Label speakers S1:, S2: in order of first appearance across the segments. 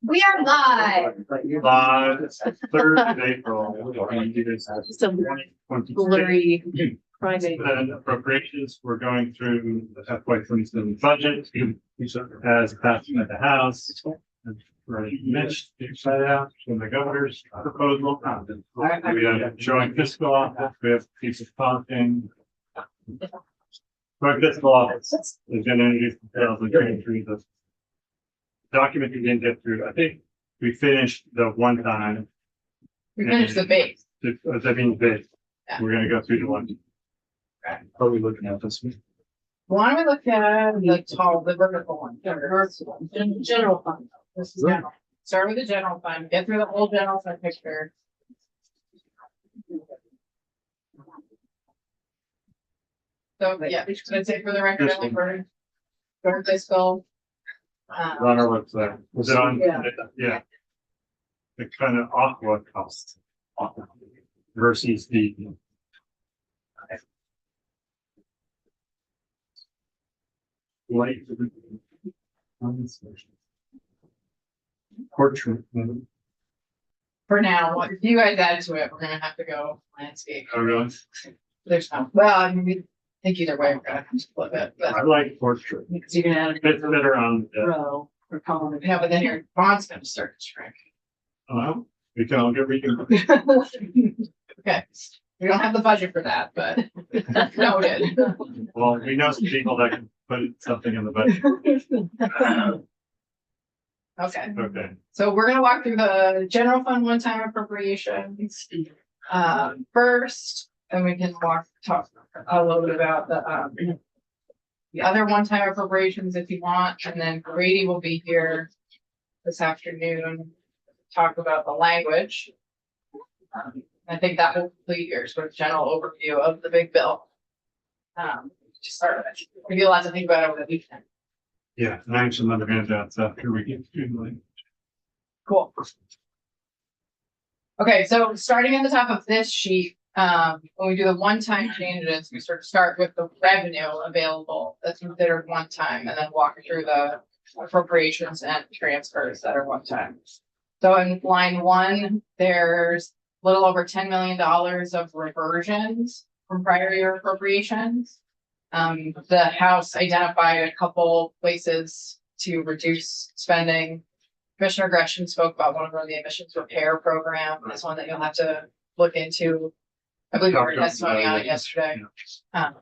S1: We are live.
S2: It's the 3rd of April.
S1: Some blurry private.
S2: Then appropriations, we're going through the FY27 budget as passed by the House. Mitch, side out from the governor's proposal. We have showing fiscal office, we have piece of talking. Our fiscal office is going to introduce details and going through the document you didn't get through. I think we finished the one time.
S1: We finished the base.
S2: That means base.
S1: Yeah.
S2: We're gonna go through the one.
S1: Okay.
S2: Are we looking at this week?
S1: Why don't we look at the vertical one, general fund. This is general. Start with the general fund, get through the whole general fund picture. So, yeah, I'd say for the record, only for fiscal.
S2: On our website. Was it on? Yeah. The kind of aqua cost versus the. Light. Portrait.
S1: For now, if you guys add to it, we're gonna have to go landscape.
S2: Oh, really?
S1: There's no, well, I mean, we think either way, we're gonna have to flip it, but.
S2: I like portrait.
S1: Because you can add
S2: It's better on.
S1: a row or column. Yeah, but then your font's gonna start to shrink.
S2: We can all get reading.
S1: Okay, we don't have the budget for that, but noted.
S2: Well, we know some people that can put something in the budget.
S1: Okay,
S2: Okay.
S1: so we're gonna walk through the general fund one-time appropriations. First, and we can talk a little bit about the other one-time appropriations if you want, and then Grady will be here this afternoon, talk about the language. I think that will complete your sort of general overview of the big bill. To start with, we do lots to think about over the weekend.
S2: Yeah, and I have some other handouts after we get through the language.
S1: Cool. Okay, so starting at the top of this sheet, when we do the one-time changes, we sort of start with the revenue available that's considered one-time, and then walk through the appropriations and transfers that are one-time. So in line 1, there's a little over $10 million of reversions from prior year appropriations. The House identified a couple places to reduce spending. Commissioner Gresham spoke about one of them, the emissions repair program. That's one that you'll have to look into. I believe we were testimony on it yesterday. But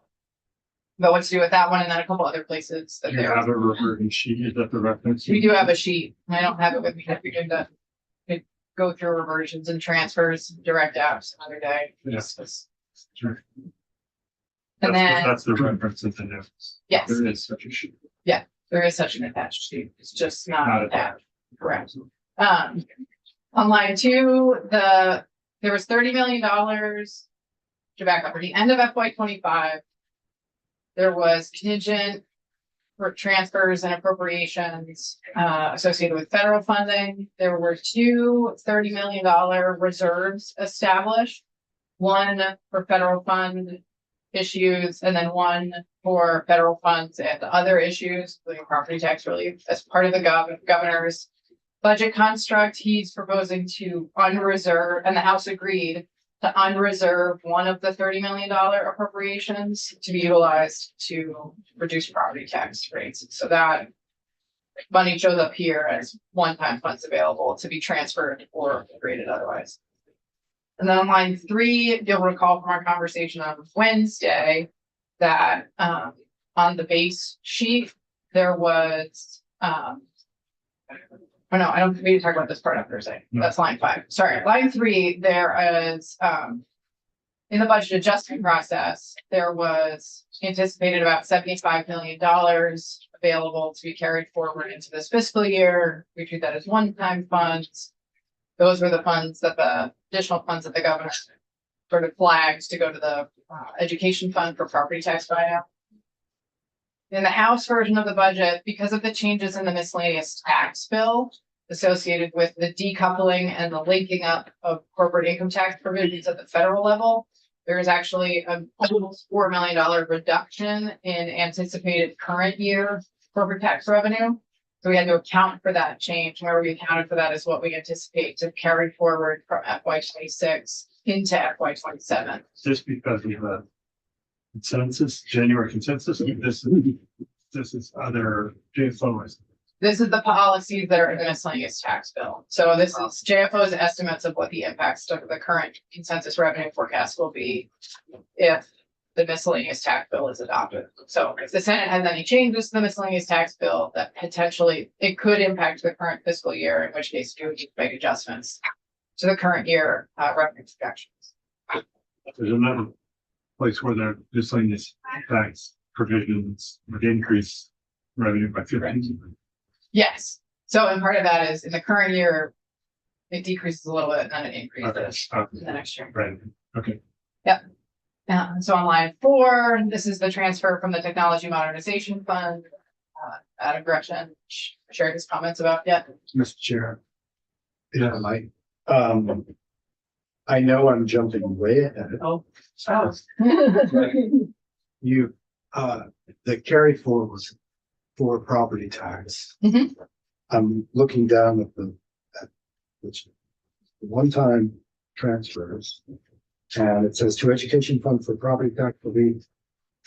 S1: what to do with that one, and then a couple other places that
S2: You have a reverting sheet, is that the reference?
S1: we do have a sheet. I don't have it with me. If we can go through reversions and transfers, direct apps another day.
S2: Yes. Sure.
S1: And then
S2: That's the reference in the notes.
S1: Yes.
S2: There is such a sheet.
S1: there is such an attached sheet. It's just
S2: Not
S1: not
S2: attached.
S1: attached. Correct. On line 2, there was $30 million to back up. At the end of FY25, there was contingent for transfers and appropriations associated with federal funding. There were 2 $30 million reserves established, one for federal fund issues, and then one for federal funds and other issues, including property tax relief. As part of the governor's budget construct, he's proposing to unreserve, and the House agreed to unreserve one of the $30 million appropriations to be utilized to reduce property tax rates. So that money shows up here as one-time funds available to be transferred or appropriated otherwise. And then on line 3, you'll recall from our conversation on Wednesday that on the base sheet, there was, oh no, I don't need to talk about this part after saying. That's line 5. Sorry, line 3, there is, in the budget adjustment process, there was anticipated about $75 million available to be carried forward into this fiscal year. We treat that as one-time funds. Those were the funds that the additional funds that the governor sort of flagged to go to the education fund for property tax buyout. In the House version of the budget, because of the changes in the miscellaneous tax bill associated with the decoupling and the linking up of corporate income tax provisions at the federal level, there is actually a almost $4 million reduction in anticipated current year corporate tax revenue. So we had to account for that change. Where we accounted for that is what we anticipate to carry forward from FY 26 into FY 27.
S2: Just because of the consensus, January consensus, this is other JFOs.
S1: This is the policies that are in the miscellaneous tax bill. So this is JFO's estimates of what the impacts of the current consensus revenue forecast will be if the miscellaneous tax bill is adopted. So if the Senate has any changes to the miscellaneous tax bill that potentially it could impact the current fiscal year, in which case you would need to make adjustments to the current year revenue projections.
S2: There's another place where the miscellaneous tax provisions would increase revenue by 15%.
S1: Yes. So and part of that is in the current year, it decreases a little bit and then it increases in the next year.
S2: Right. Okay.
S1: So on line 4, this is the transfer from the Technology Modernization Fund. Out of Gretchen shared his comments about yet.
S3: Mr. Chair. Yeah, I know I'm jumping way ahead.
S1: Oh.
S3: You, the carry forward was for property tax.
S1: Mhm.
S3: I'm looking down at which one-time transfers. And it says to education fund for property tax relief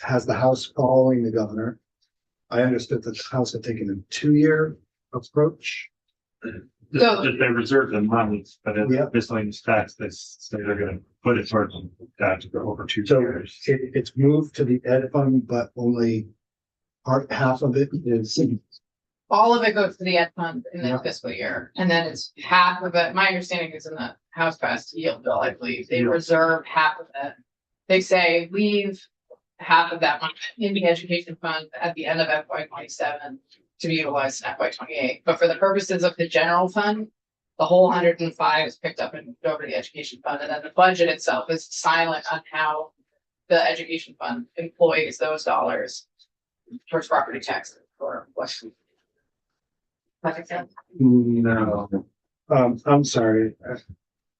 S3: has the House following the governor. I understood that the House had taken a 2-year approach.
S2: That they reserve the money, but in
S3: Yeah.
S2: miscellaneous tax, they say they're gonna put it towards that for over 2
S3: So
S2: years.
S3: it's moved to the ed fund, but only half of it is.
S1: All of it goes to the ed fund in the
S3: Yeah.
S1: fiscal year, and then it's half of it. My understanding is in the House passed yield bill, I believe, they
S3: Yeah.
S1: reserve half of it. They say leave half of that money in the education fund at the end of FY 27 to be utilized in FY 28. But for the purposes of the general fund, the whole 105 is picked up and moved over to the education fund, and then the budget itself is silent on how the education fund employs those dollars towards property taxes or what. That makes sense?
S3: No. I'm sorry.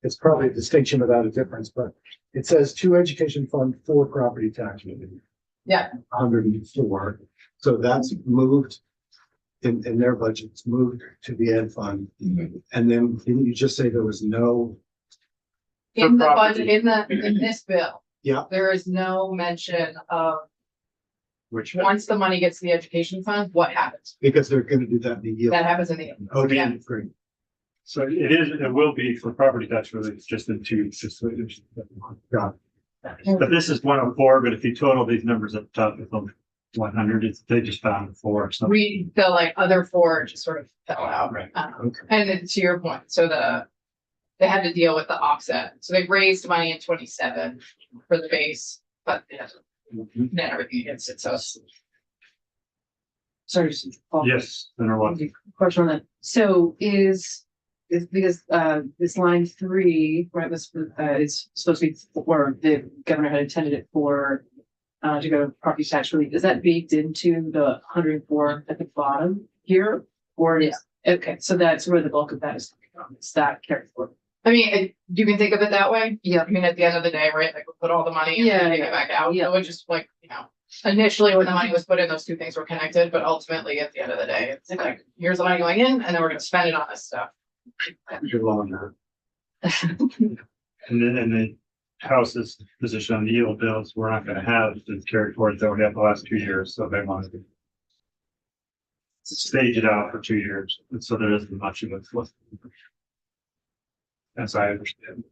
S3: It's probably a distinction without a difference, but it says to education fund for property tax relief.
S1: Yeah.
S3: 104. So that's moved in their budgets, moved to the ed fund. And then didn't you just say there was no?
S1: In the
S2: property.
S1: budget, in this bill.
S3: Yeah.
S1: There is no mention of,
S2: Which
S1: once the money gets to the education fund, what happens?
S3: Because they're gonna do that in the yield.
S1: That happens in the.
S3: Okay,
S1: Yeah.
S3: great.
S2: so it will be for property tax relief, just in 2 situations.
S3: Got
S2: But this is 104, but if you total these numbers up top, it's only 100, they just found 4. So
S1: We, the like other 4 just sort of fell out.
S2: Right.
S3: Okay.
S1: And then to your point, so they had to deal with the offset. So they raised money in 27 for the base, but they had to net everything against it. So
S4: Sorry. Paul,
S2: yes, then or what?
S4: Question on that. So is because this line 3, right, was is supposed to be, or the governor had intended it for to go to property tax relief. Is that baked into the 104 at the bottom here? Or is okay, so that's where the bulk of that is coming from. It's that carry forward.
S1: I mean, you can think of it that way.
S4: Yeah.
S1: I mean, at the end of the day, right, like we put all the money in
S4: Yeah,
S1: and take it
S4: yeah.
S1: back out.
S4: Yeah.
S1: So it just like, initially when the money was put in, those two things were connected, but ultimately at the end of the day, it's like, here's the money going in and then we're gonna spend it on this stuff.
S3: You're long now.
S2: And then the House's position on the yield bills, we're not gonna have the carry forward that we have the last 2 years, so they wanted to stage it out for 2 years, and so there isn't much of it. As I understand.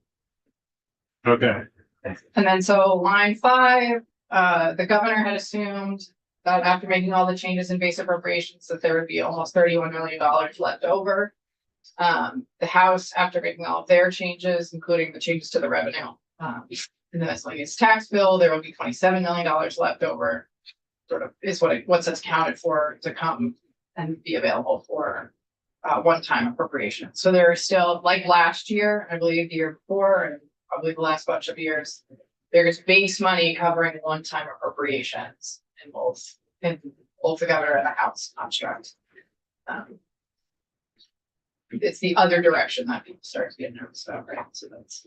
S2: Okay,
S1: And then so line 5, the governor had assumed that after making all the changes in base appropriations, that there would be almost $31 million left over. The House, after making all of their changes, including the changes to the revenue, in the miscellaneous tax bill, there will be $27 million left over. Sort of is what's accounted for to come and be available for one-time appropriation. So there are still, like last year, I believe the year before, and probably the last bunch of years, there's base money covering one-time appropriations in both the governor and the House construct. It's the other direction that people start to get nervous about, right? So that's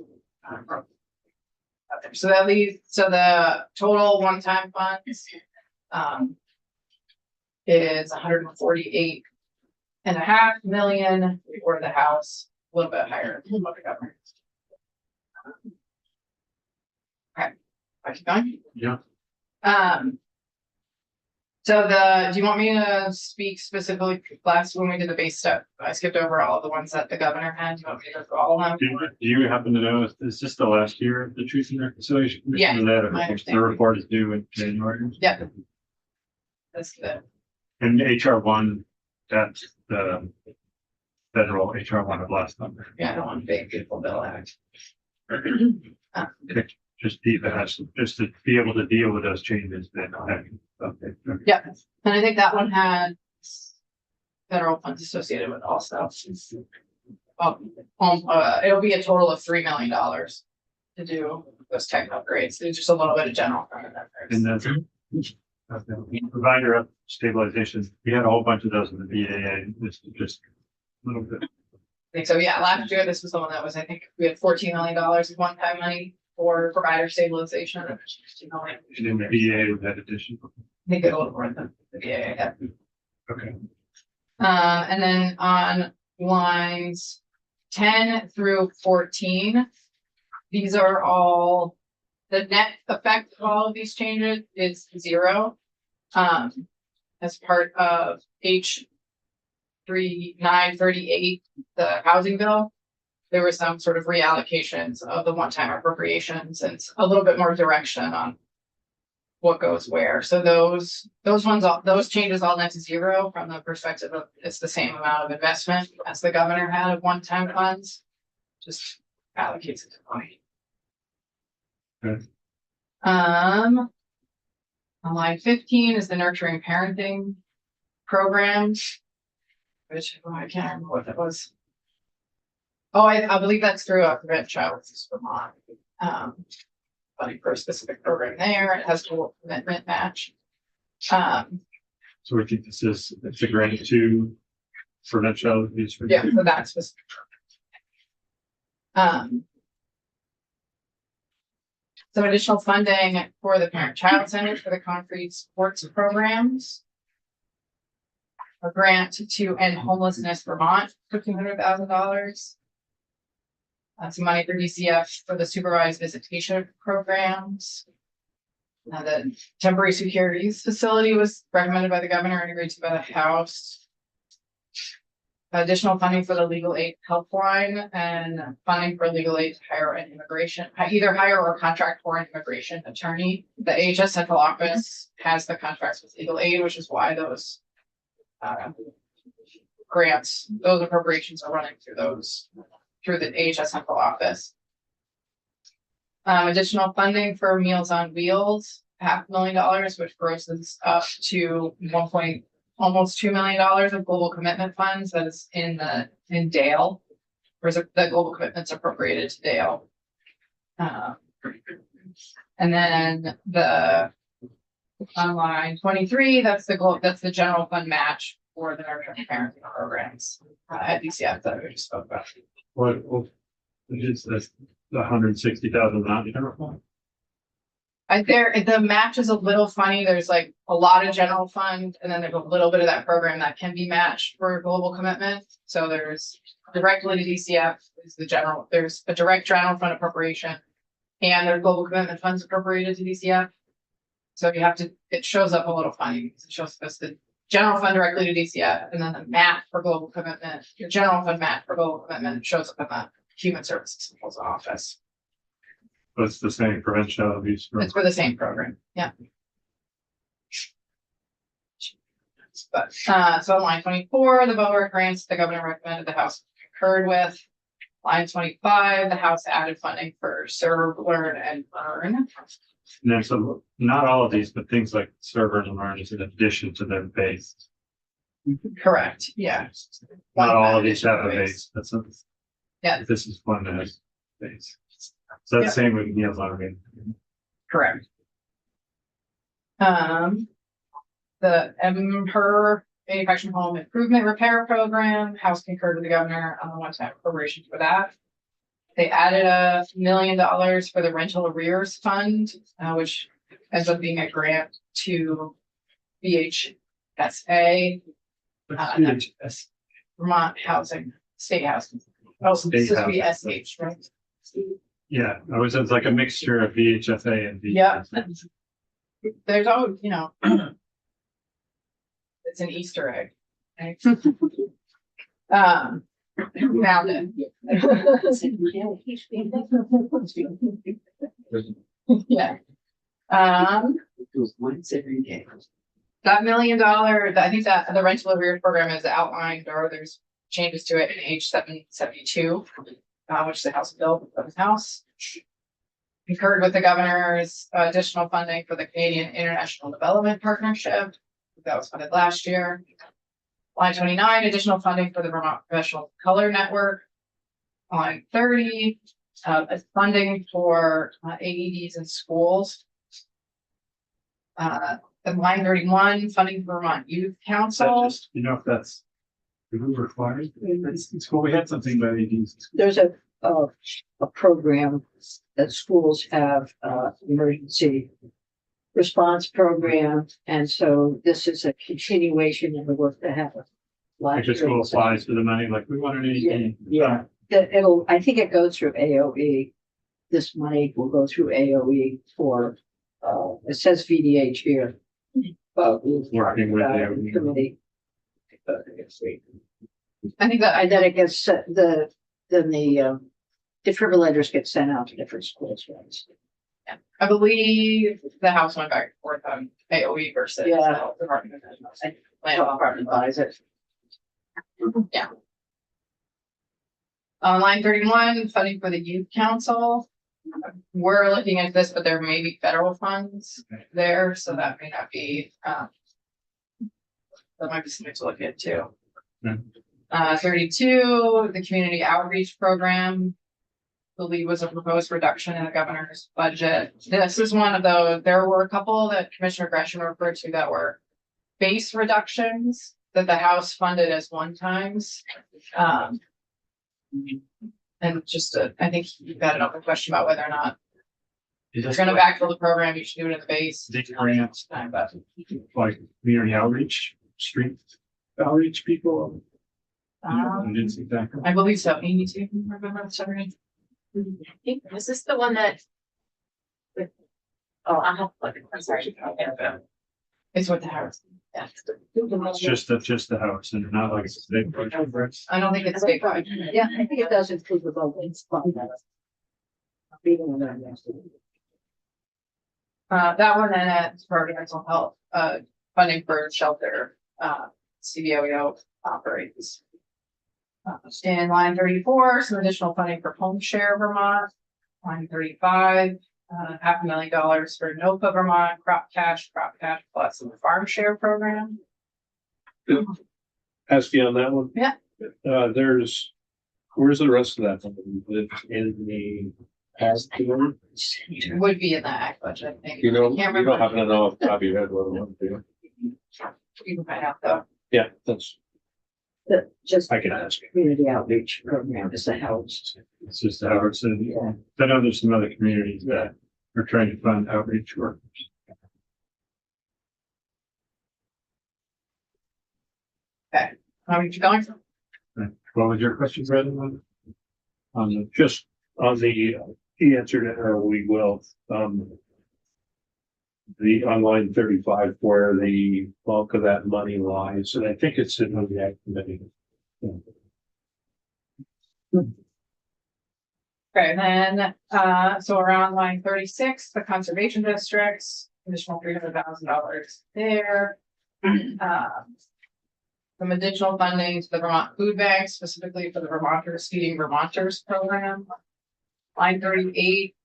S1: so that leaves, so the total one-time funds is 148 $1.5 million for the House, a little bit higher than what the governor. Okay, I keep going.
S2: Yeah.
S1: So do you want me to speak specifically last when we did the base stuff? I skipped over all the ones that the governor had. Do you want me to go through all of them?
S2: Do you happen to know, is this the last year of the Truth and Reconciliation Commission?
S1: Yeah,
S2: Or that, or
S1: my
S2: the
S1: understanding.
S2: report is due in January?
S1: Yep. That's good.
S2: And HR1, that's the federal HR1 of last number.
S1: Yeah, I don't want to big beautiful bill act.
S2: Just to be able to deal with those changes that happen. Okay.
S1: Yeah, and I think that one had federal funds associated with all stuff. It'll be a total of $3 million to do those tech upgrades. There's just a little bit of general fund in there.
S2: And then provider of stabilization, we had a whole bunch of those in the BAA. This is just a little bit.
S1: I think so. Yeah, last year this was the one that was. I think we had $14 million of one-time money for provider stabilization.
S2: And in the BAA, we had additional.
S1: I think a little more than the VA had.
S2: Okay.
S1: And then on lines 10 through 14, these are all, the net effect of all of these changes is 0. As part of H3938, the housing bill, there were some sort of reallocations of the one-time appropriations and a little bit more direction on what goes where. So those changes all net to 0 from the perspective of it's the same amount of investment as the governor had of one-time funds, just allocates it to money.
S2: Good.
S1: On line 15 is the nurturing parenting programs, which I can't remember what that was. Oh, I believe that's through Prevent Child Abuse Vermont. Funding for a specific program there. It has a commitment match.
S2: So we think it's a grant to prevent child abuse.
S1: Yeah, so that's specific. Some additional funding for the parent-child centers for the concrete sports programs. A grant to end homelessness Vermont for $200,000. Some money for DCF for the supervised visitation programs. The temporary securities facility was recommended by the governor and agreed to by the House. Additional funding for the legal aid helpline and funding for legal aid to hire an either hire or contract for an immigration attorney. The AHS central office has the contracts with legal aid, which is why those grants, those appropriations are running through the AHS central office. Additional funding for Meals on Wheels, $500,000, which grosses up to almost $2 million of global commitment funds that is in Dale. Whereas the global commitments appropriated to Dale. And then on line 23, that's the general fund match for the nurturing parenting programs at DCF that we just spoke about.
S2: What is this? The 160,000 non-general fund?
S1: The match is a little funny. There's like a lot of general fund, and then there's a little bit of that program that can be matched for global commitment. So there's directly to DCF is there's a direct general fund appropriation, and there's global commitment funds appropriated to DCF. So it shows up a little funny because it shows us the general fund directly to DCF, and then the match for global commitment, your general fund match for global commitment shows up in the Human Services office.
S2: But it's the same prevention of abuse.
S1: It's for the same program, yeah. But so on line 24, the BOER grants the governor recommended the House concurred with. Line 25, the House added funding for Serve, Learn, and Earn.
S2: And then so not all of these, but things like Serve and Learn is in addition to their base.
S1: Correct, yeah.
S2: Not all of these have a base.
S1: Yeah.
S2: This is one that has base. So that's the same with Meals on Wheels.
S1: Correct. The MPER Manufacturing Home Improvement Repair Program, House concurred with the governor on the one-time appropriation for that. They added $1 million for the rental arrears fund, which ends up being a grant to VHSA. Vermont Housing, State Housing. Oh,
S2: State
S1: this would be
S2: housing.
S1: SH, right?
S2: Yeah, it's like a mixture of VHFA and.
S1: Yeah. There's always, it's an Easter egg. Right? Found it. Yeah. That $1 million, I think that the rental arrears program is outlined, or there's changes to it in H 772, which is the House bill of his house. Concurred with the governor's additional funding for the Canadian International Development Partnership. That was funded last year. Line 29, additional funding for the Vermont Professional Color Network. Line 30, funding for AEDs in schools. And line 31, funding for Vermont Youth Council.
S2: If that's who required, it's cool. We had something about ADs.
S5: There's a program that schools have, emergency response program. And so this is a continuation of the work that happened
S2: Like
S5: last
S2: the
S5: year.
S2: school applies for the money, like we wanted AD.
S5: Yeah, I think it goes through AOE. This money will go through AOE for, it says VDH here. But
S2: Working with AOE.
S5: committee.
S1: I think that
S5: And then it gets, then the defibrillators get sent out to different schools, right?
S1: I believe the House went back and forth on AOE versus.
S5: Yeah.
S1: the Department of Education.
S5: Health department buys it.
S1: On line 31, funding for the Youth Council. We're looking at this, but there may be federal funds there, so that may not be, that might be something to look into.
S2: Okay.
S1: 32, the community outreach program. I believe was a proposed reduction in the governor's budget. This is one of those, there were a couple that Commissioner Gresham referred to that were base reductions that the House funded as one times. And just, I think you've got an open question about whether or not
S2: Is
S1: you're
S2: this
S1: gonna
S2: like
S1: backfill the program, you should do it in the base.
S2: the grants,
S1: But
S2: like community outreach, street outreach people?
S1: um,
S2: It's exactly.
S1: I believe so. Amy, do you remember the summary?
S6: Is this the one that? Oh, I have, I'm sorry.
S1: It's with the House. Yeah.
S2: It's just the house and not like.
S1: I don't think it's big.
S5: Yeah, I think it does include the buildings.
S1: That one and it's for mental health, funding for shelter, CBOEO operates. In line 34, some additional funding for Home Share Vermont. Line 35, $500,000 for NOPA Vermont, Crop Cash Plus, and the Farm Share Program.
S7: Ask you on that one?
S1: Yeah.
S7: Where's the rest of that? It's in the past.
S1: Would be in the ag budget, I think.
S7: You don't
S1: Can't
S7: happen
S1: remember.
S7: to know off the top of your head what one, do you?
S1: You can find out though.
S7: Yeah, that's,
S5: Just
S7: I can ask.
S5: community outreach program is the house.
S2: It's just the house and I know there's some other communities that are trying to fund outreach workers.
S1: How you going?
S2: What was your question, Brendan?
S7: Just on the, he answered it, or we will, the online 35 where the bulk of that money lies, and I think it's in the Ag Committee.
S1: Okay, then, so around line 36, the conservation districts, additional $300,000 there. Some additional funding to the Vermont Food Bank, specifically for the Vermonters Feeding Vermonters program. Line 38,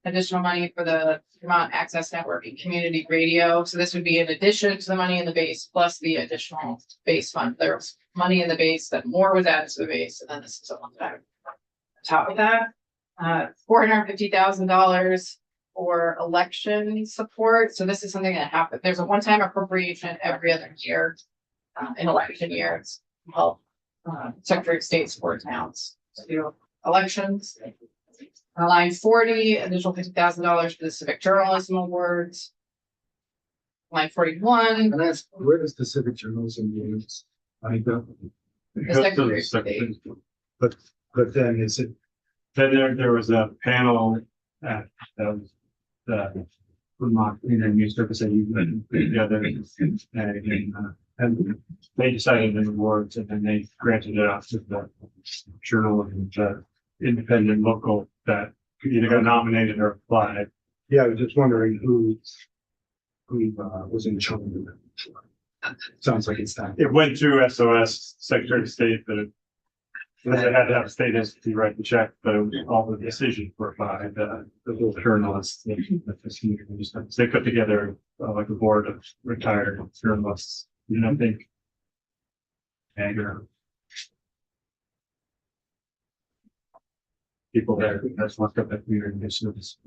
S1: additional money for the Vermont Access Network and Community Radio. So this would be in addition to the money in the base, plus the additional base fund. There was money in the base, that more was added to the base, and then this is on top of that. $450,000 for election support. So this is something that happened. There's a one-time appropriation every other year. In election years, help Secretary of State support towns to do elections. Line 40, additional $50,000 for the Civic Journalism Awards. Line 41,
S3: And that's, where does the civic journalism use? I don't.
S1: The Secretary of State.
S3: But then is it,
S2: Then there was a panel at, the Vermont Clean Energy Service that you put together. And they decided on the awards and then they granted it out to the journal and the independent local that either got nominated or applied.
S3: yeah, I was just wondering who was in charge of it. Sounds like it's time.
S2: It went through SOS, Secretary of State, but they had to have a state entity write the check, but all the decisions were by the little journalists. They put together like a board of retired journalists, I think. And people there, that's looked up at community initiatives.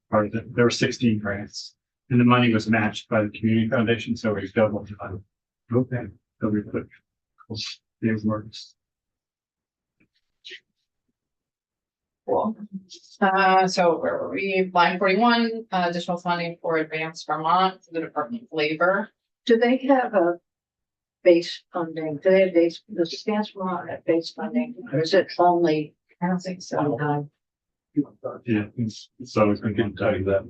S2: Part of it, there were 16 grants and the money was matched by the community foundation, so we doubled the money. Okay. So we put the awards.
S1: Cool. So where were we? Line 41, additional funding for Advanced Vermont, for the Department of Labor.
S5: Do they have a base funding? Do they have base, does Advanced Vermont have base funding, or is it only?
S1: I don't think so.
S2: Yeah, it's always been good to tell you that.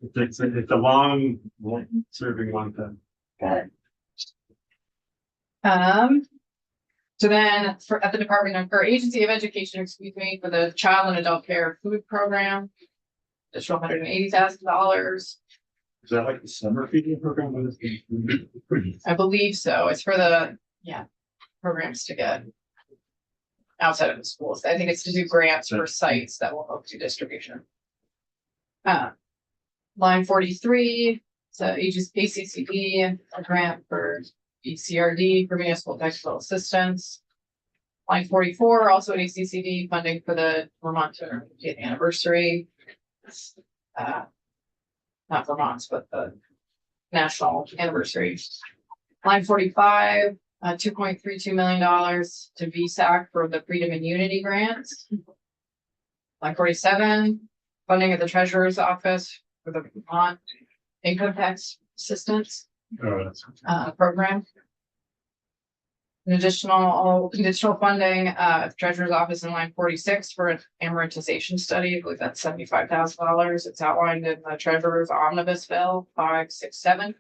S2: It's a long serving one time.
S5: Got it.
S1: So then at the Department of, or Agency of Education, excuse me, for the Child and Adult Care Food Program, additional $180,000.
S2: Is that like the summer feeding program?
S1: I believe so. It's for the, programs to get outside of the schools. I think it's to do grants for sites that will help do distribution. Line 43, so ACCD, a grant for ECRD for municipal technical assistance. Line 44, also an ACCD funding for the Vermont 50th anniversary. Not Vermont's, but the national anniversary. Line 45, $2.32 million to VSAC for the Freedom and Unity grants. Line 47, funding at the Treasurer's Office for the Vermont Income Tax Assistance program. An additional funding, Treasurer's Office in line 46 for an amortization study. I believe that's $75,000. It's outlined in the Treasurer's Omnibus Bill 567.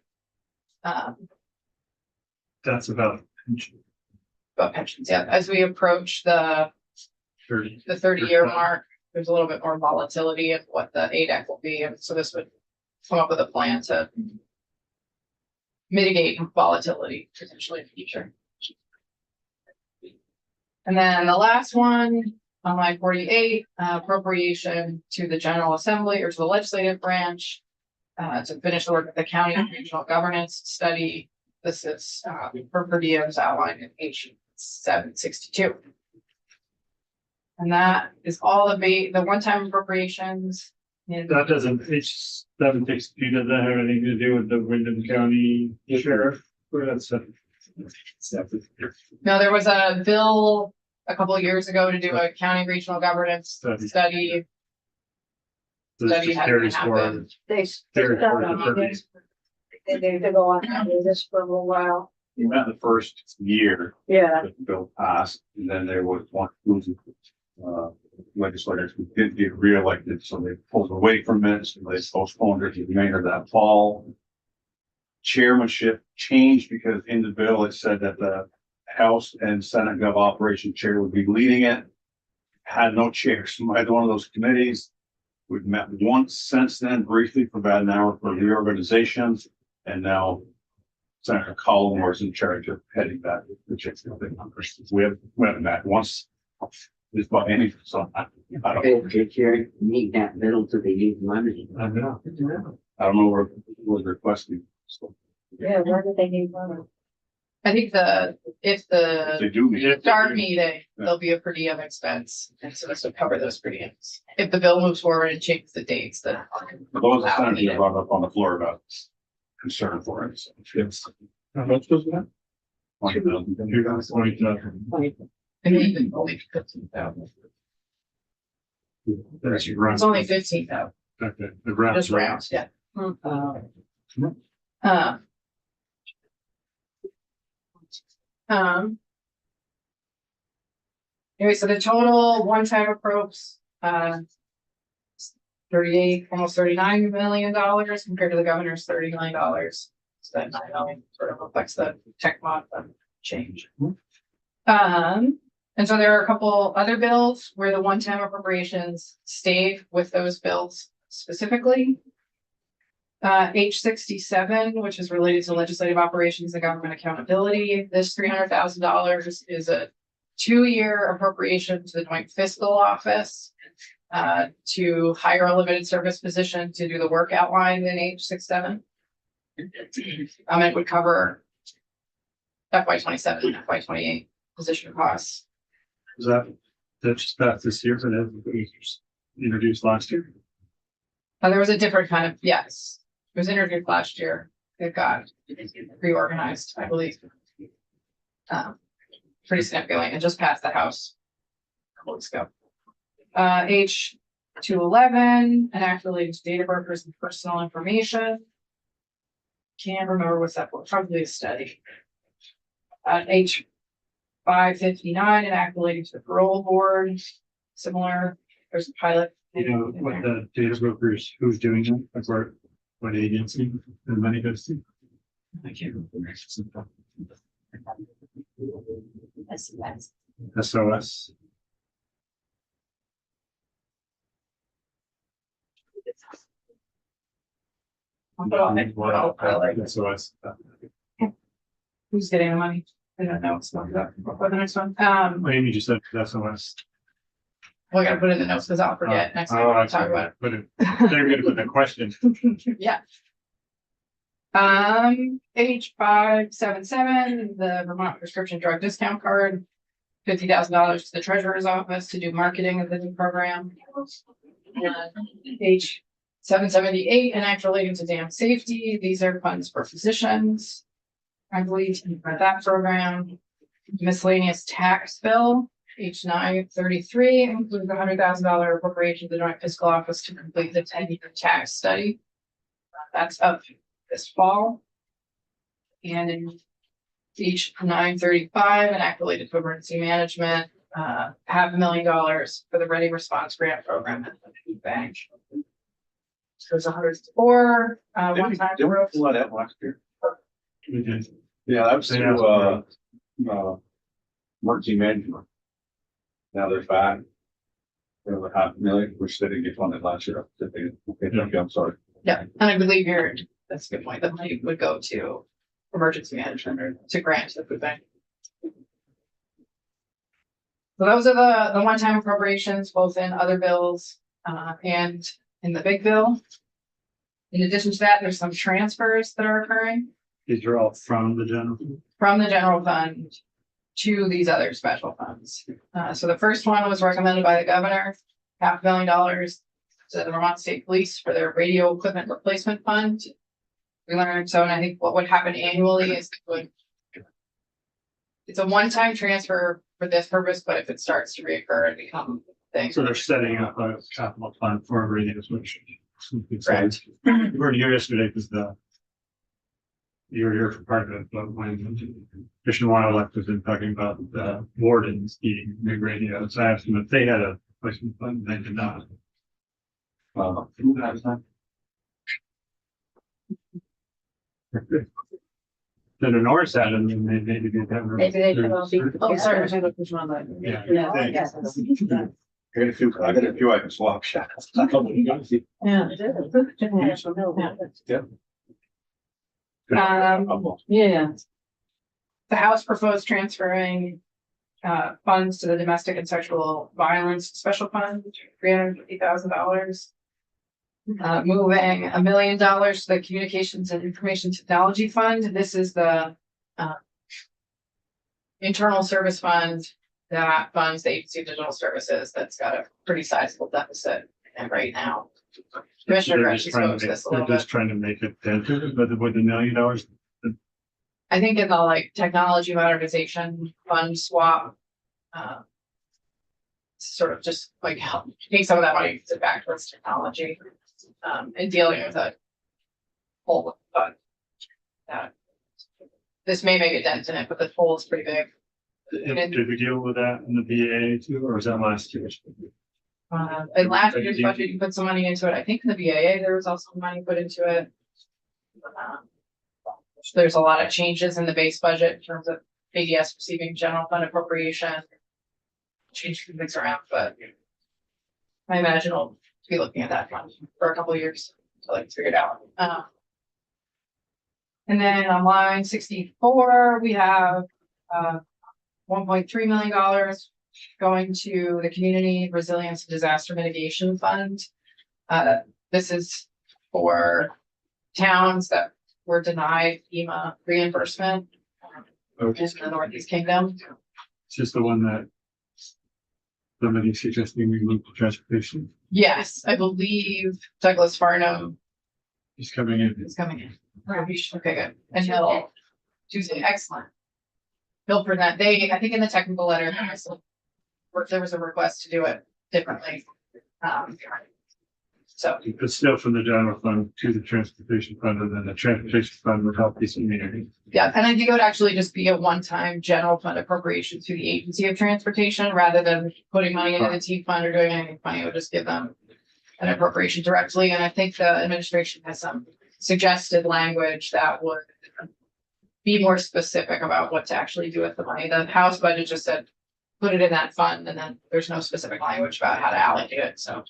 S2: That's about
S1: Pensions, yeah. As we approach the 30-year mark, there's a little bit more volatility in what the ADEC will be, and so this would come up with a plan to mitigate volatility potentially in the future. And then the last one on line 48, appropriation to the General Assembly or to the legislative branch to finish the work of the county and regional governance study. This is for per diems outlined in page 762. And that is all the one-time appropriations.
S2: that doesn't, page 762, does that have anything to do with the Wyndham County Sheriff? Or that's
S1: No, there was a bill a couple of years ago to do a county regional governance study.
S2: This just carries forward.
S5: They
S2: Carries
S5: stopped
S2: forward the
S5: on
S2: purpose.
S5: they go on under this for a little while.
S7: You met the first year
S5: Yeah,
S7: that the bill passed, and then there was one legislators who did get reelected, so they pulled away from it, so they postponed it to the remainder of that fall. Chairmanship changed because in the bill it said that the House and Senate Gov Operation Chair would be leading it. Had no chair, so I had one of those committees. We've met once since then, briefly for about an hour for reorganizations, and now Senator Collin was in charge of heading that. We haven't met once. It's about anything, so I don't
S8: Need that middle to the need money.
S2: I know.
S7: I don't know where was requesting. So
S5: yeah, why do they need money?
S1: I think if
S7: they
S1: the
S7: do meet.
S1: start meeting, there'll be a per diem expense, and so this would cover those per diems. If the bill moves forward and changes the dates, then.
S7: For those that senators brought up on the floor about concern for it. So it's-
S2: How much was that?
S7: 20,000.
S2: 20,000.
S1: And even only 15,000. It's only 15,000,
S2: Okay, the round.
S1: just rounds, yeah. Anyway, so the total one-time approps, 38, almost $39 million compared to the governor's $30 million. So that 9 million sort of reflects the tech mod change. And so there are a couple other bills where the one-time appropriations stayed with those bills specifically. H67, which is related to legislative operations and government accountability. This $300,000 is a 2-year appropriation to the Joint Fiscal Office to hire a limited service position to do the work outlined in H67. It would cover FY27, FY28 position costs.
S2: Is that just passed this year, but it was introduced last year?
S1: There was a different kind of, yes, it was introduced last year. It got reorganized, I believe. Pretty significantly, and just passed the House a couple weeks ago. H211, an act relating to data brokers and personal information. Can't remember what's that for, probably a study. H559, an act relating to the parole board, similar, there's a pilot.
S2: You know, what the data brokers, who's doing them, like what agency the money goes to? I can't remember. SOS. SOS.
S1: Who's getting the money? I don't know. It's not that. For the next one.
S2: Amy just said SOS.
S1: We gotta put it in the notes because I'll forget next time we'll talk about
S2: But they're gonna put the question.
S1: it. Yeah. H577, the Vermont prescription drug discount card, $50,000 to the treasurer's office to do marketing of the new program. H778, an act relating to dam safety. These are funds for physicians. I believe for that program. Miscellaneous tax bill, H933, includes a $100,000 appropriation to the Joint Fiscal Office to complete the 10-year tax study. That's up this fall. And in H935, an act related to emergency management, $500,000 for the Ready Response Grant Program at the food bank. So it's 104, one time.
S7: Did we pull that out last year?
S2: We did.
S7: Yeah, that was through, emergency management. Now they're back. They're over $500,000, which they didn't get funded last year. Okay, I'm sorry.
S1: Yeah, and I believe that's a good point. The money would go to emergency management or to grant the food bank. So those are the one-time appropriations, both in other bills and in the big bill. In addition to that, there's some transfers that are occurring
S2: These are all from the general.
S1: fund to these other special funds. So the first one was recommended by the governor, $500,000 to the Vermont State Police for their radio equipment replacement fund. We learned, so, and I think what would happen annually is it's a one-time transfer for this purpose, but if it starts to reoccur and become things.
S2: So they're setting up a capital fund for radios, which.
S1: Correct.
S2: We were here yesterday because you were here for part of it, but when Fish and Wildlife was in talking about the wardens needing new radios, I asked them if they had a replacement fund, they did not.
S7: Who has that?
S2: Then the Norris had them, and they maybe did have.
S5: Maybe they should all be.
S4: Oh, sorry, I had a question on that.
S2: Yeah.
S5: Yeah.
S7: I got a few I can swap shots.
S5: Yeah.
S4: Yeah.
S1: The House proposed transferring funds to the Domestic and Sexual Violence Special Fund, $350,000. Moving $1 million to the Communications and Information Technology Fund. This is the internal service fund that funds the Agency of Digital Services that's got a pretty sizable deficit right now. Commissioner
S2: They're
S1: Gretsch
S2: just trying
S1: spoke to
S2: to
S1: this a
S2: make,
S1: little
S2: they're
S1: bit.
S2: just trying to make it dented, but with $1 million.
S1: I think in the like technology modernization fund swap. Sort of just like help take some of that money to back towards technology. And dealing with a whole fund. this may make a dent in it, but the hole is pretty big.
S2: Did we deal with that in the BAA too, or was that last year?
S1: And last year's budget, you put some money into it. I think in the BAA, there was also money put into it. There's a lot of changes in the base budget in terms of ADS receiving general fund appropriation. Change things around, but I imagine we'll be looking at that fund for a couple of years until it's figured out. And then on line 64, we have $1.3 million going to the Community Resilience and Disaster Mitigation Fund. This is for towns that were denied FEMA reimbursement in the Northeast Kingdom.
S2: It's just the one that somebody suggesting we move to transportation.
S1: Yes, I believe Douglas Farnham
S2: He's coming in.
S1: is coming in. Okay, good. And he'll Tuesday, excellent. He'll present, I think in the technical letter, there was a request to do it differently. So,
S2: But still from the general fund to the transportation fund, and then the transportation fund would help these communities.
S1: yeah, and I think it would actually just be a one-time general fund appropriation to the Agency of Transportation rather than putting money into the T fund or doing anything funny. It would just give them an appropriation directly. And I think the administration has some suggested language that would be more specific about what to actually do with the money. The House budget just said, put it in that fund, and then there's no specific language about how to allocate it. So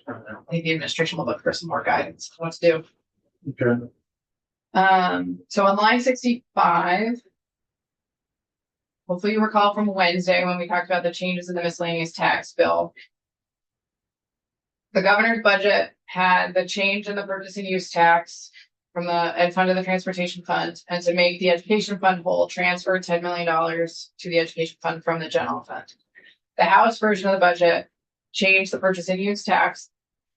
S1: I think the administration will look for some more guidance on what to do.
S2: Okay.
S1: So on line 65, hopefully you recall from Wednesday when we talked about the changes in the miscellaneous tax bill. The governor's budget had the change in the purchase and use tax from the ed fund to the transportation fund, and to make the education fund whole, transfer $10 million to the education fund from the general fund. The House version of the budget changed the purchase and use tax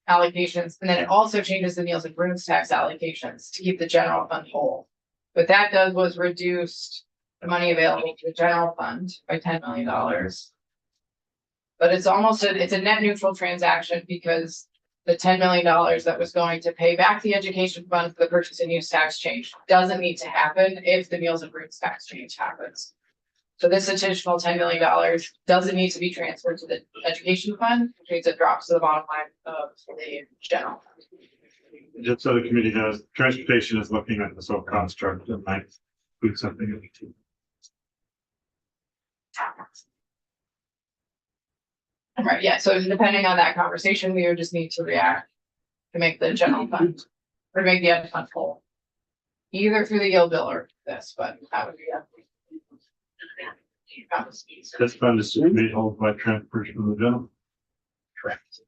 S1: allocations, and then it also changes the meals and rooms tax allocations to keep the general fund whole. What that does was reduced the money available to the general fund by $10 million. But it's a net neutral transaction because the $10 million that was going to pay back the education fund for the purchase and use tax change doesn't need to happen if the meals and rooms tax change happens. So this additional $10 million doesn't need to be transferred to the education fund, which means it drops to the bottom line of the general fund.
S2: Just so the committee knows, transportation is looking at this whole construct and might include something in the team.
S1: Right, yeah, so depending on that conversation, we would just need to react to make the general fund or make the ed fund whole. Either through the yield bill or this, but that would be a.
S2: This fund is made whole by transfer from the general.
S1: Correct.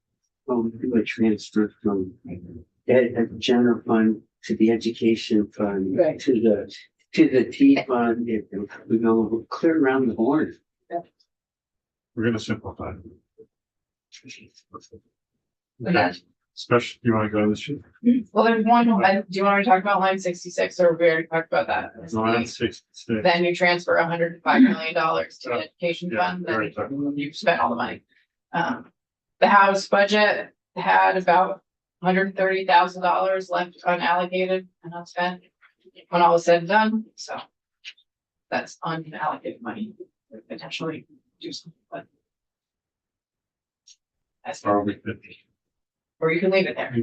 S8: Well, we do a transfer from the general fund to the education fund,
S5: Right.
S8: to the T fund. We go clear around the horn.
S2: We're gonna simplify.
S1: Okay.
S2: Special, you wanna go this year?
S1: Well, there's one, do you want to talk about line 66 or we already talked about that?
S2: Line 66.
S1: Then you transfer $105 million to the education
S2: Yeah,
S1: fund,
S2: we already
S1: then
S2: talked about
S1: you've spent all the money. The House budget had about $130,000 left unallocated and unspent when all was said and done, so. That's unallocated money, potentially do something, but. That's,
S2: Or we could
S1: or you can leave it there.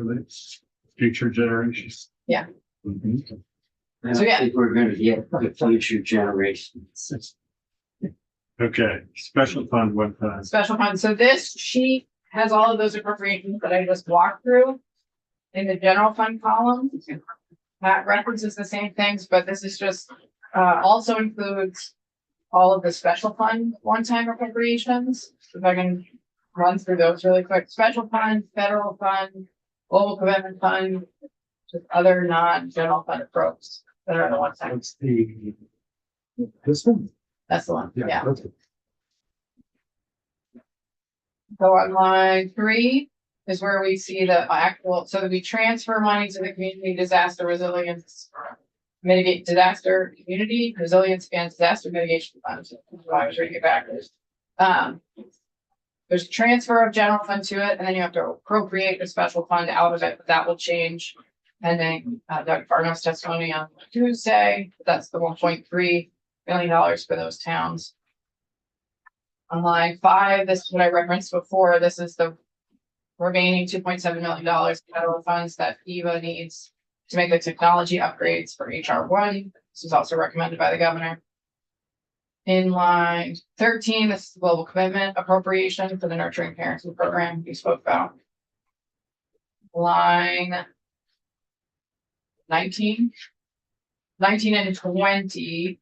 S2: future generations.
S1: Yeah.
S2: Mhm.
S8: I
S1: So,
S8: don't
S1: yeah.
S8: think we're gonna get the future generations.
S2: Okay, special fund one time.
S1: Special fund, so this sheet has all of those appropriations that I just walked through. In the general fund column. That references the same things, but this is just, also includes. All of the special fund one-time appropriations, if I can run through those really quick, special fund, federal fund, global commitment fund. Just other non-general fund approaches that are the one time,
S3: That's this one?
S1: that's the one, yeah.
S3: Okay.
S1: So on line 3 is where we see the actual, so that we transfer money to the community disaster resilience. Disaster community resilience and disaster mitigation funds. I was reading it backwards. There's transfer of general fund to it, and then you have to appropriate the special fund out of it, but that will change pending Doug Farnham's testimony on Tuesday. That's the $1.3 million for those towns. On line 5, this is what I referenced before. This is the remaining $2.7 million federal funds that EVA needs to make the technology upgrades for HR1. This was also recommended by the governor. In line 13, this is the global commitment appropriation for the nurturing parenting program we spoke about. Line 19 and 20.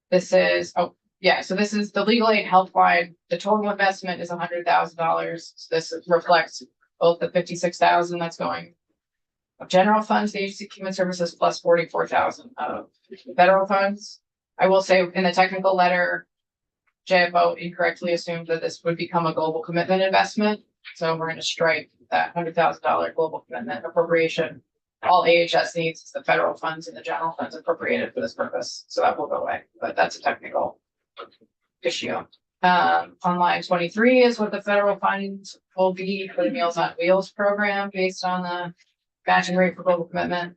S1: This is, oh, yeah, so this is the legal aid health line. The total investment is $100,000. So this reflects both the 56,000 that's going of general funds, the agency human services, plus 44,000 of federal funds. I will say in the technical letter, JFO incorrectly assumed that this would become a global commitment investment. So we're going to strike that $100,000 global commitment appropriation. All AHS needs is the federal funds and the general funds appropriated for this purpose. So that will go away, but that's a technical issue. On line 23 is what the federal funds will be for the Meals on Wheels program based on the matching rate for global commitment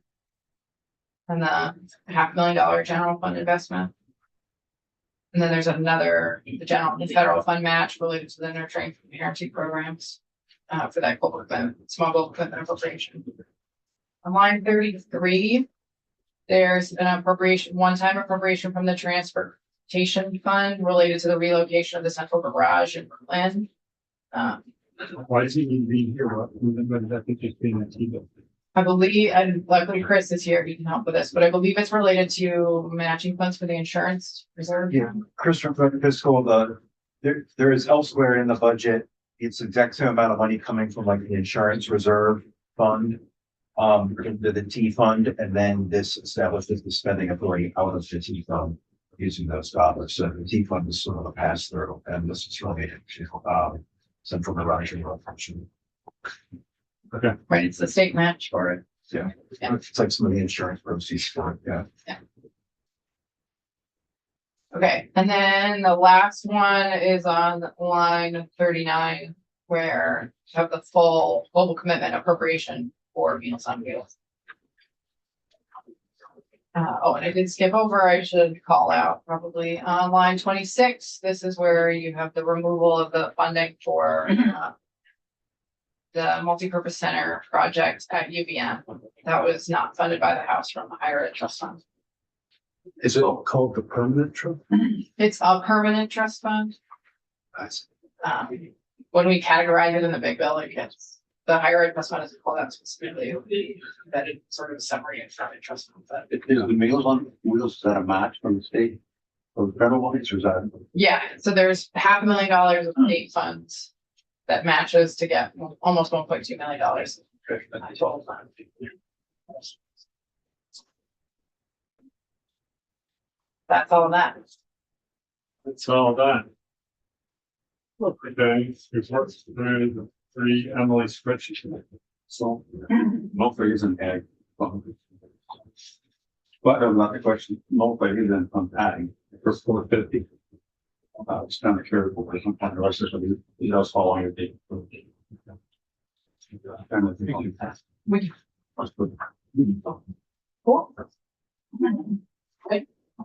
S1: and the $500,000 general fund investment. And then there's another, the federal fund match related to the nurturing parenting programs for that global commitment, small global commitment appropriation. On line 33, there's an appropriation, one-time appropriation from the transportation fund related to the relocation of the central garage in Berlin.
S2: Why does he need to be here? What, I think he's being a team.
S1: I believe, and luckily Chris is here, he can help with this, but I believe it's related to matching funds for the insurance reserve.
S9: Yeah, Chris from fiscal, there is elsewhere in the budget, it's the exact same amount of money coming from like the insurance reserve fund. Into the T fund, and then this establishes the spending authority out of the T fund using those dollars. So the T fund is sort of a pass through, and this is related to central garage and function.
S2: Okay.
S1: Right, it's the state match for it.
S9: Yeah.
S1: Yeah.
S9: It's like some of the insurance proceeds for it, yeah.
S1: Okay, and then the last one is on line 39, where you have the full global commitment appropriation for Meals on Wheels. Oh, and I did skip over, I should call out probably on line 26. This is where you have the removal of the funding for the multipurpose center project at UVM. That was not funded by the House from the higher ed trust fund.
S3: Is it called the permanent trust?
S1: It's a permanent trust fund. When we categorize it in the big bill, it gets the higher ed trust fund is called out specifically. That it sort of separated from the trust fund. But
S7: Is the Meals on Wheels, is that a match from the state or the federal ones, or is that?
S1: yeah, so there's $500,000 of state funds that matches to get almost $1.2 million. Total fund. That's all of that.
S2: It's all done. Okay, we've worked through the 3 Emily spreadsheets.
S7: So, multi isn't ag. But not the question, multi isn't on ag for 450. It's kind of careful, but sometimes the rest of it, you know, how long it takes. Kind of thing.
S1: We-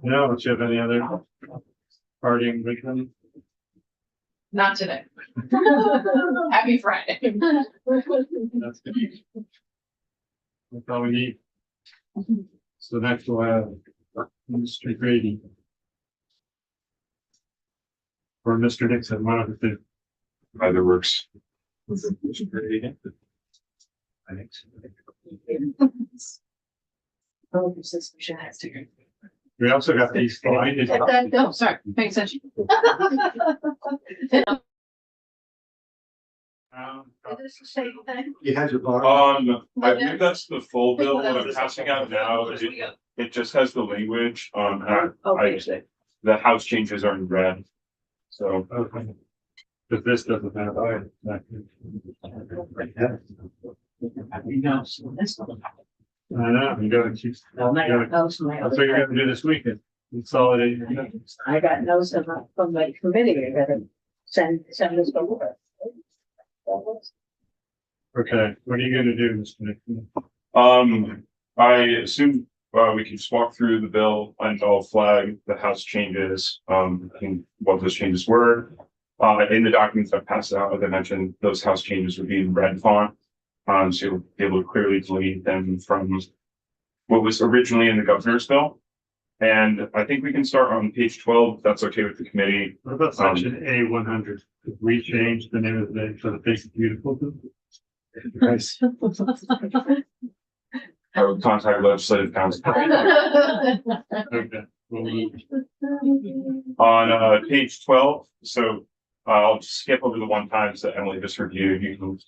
S2: Yeah, but you have any other partying weekend?
S1: Not today. Happy Friday.
S2: That's good. That's all we need. So next we'll have Mr. Grady. Or Mr. Dixon, one of the two.
S7: Either works.
S2: Mr. Grady.
S7: I think so.
S2: We also got these blinded.
S1: Oh, sorry, paying attention.
S5: Is this the same thing?
S3: You had your bar.
S10: I think that's the full bill. What I'm passing out now, it just has the language on how the house changes are in red. So,
S2: Okay. But this doesn't have. I know, you gotta keep. That's what you're gonna do this weekend. Consolidate. your notes.
S5: I got notes from the committee that send this over.
S2: Okay, what are you gonna do, Mr. Nixon?
S10: I assume, we can just walk through the bill and I'll flag the House changes, and what those changes were. In the documents I passed out, as I mentioned, those House changes would be in red font. So you'll be able to clearly delete them from what was originally in the governor's bill. And I think we can start on page 12, if that's okay with the committee.
S2: What about section A 100? Did we change the name of the, for the Face of Beautiful?
S3: Nice.
S10: I would contact legislative council.
S2: Okay. Well,
S10: On page 12, so I'll just skip over the one times that Emily just reviewed. You can,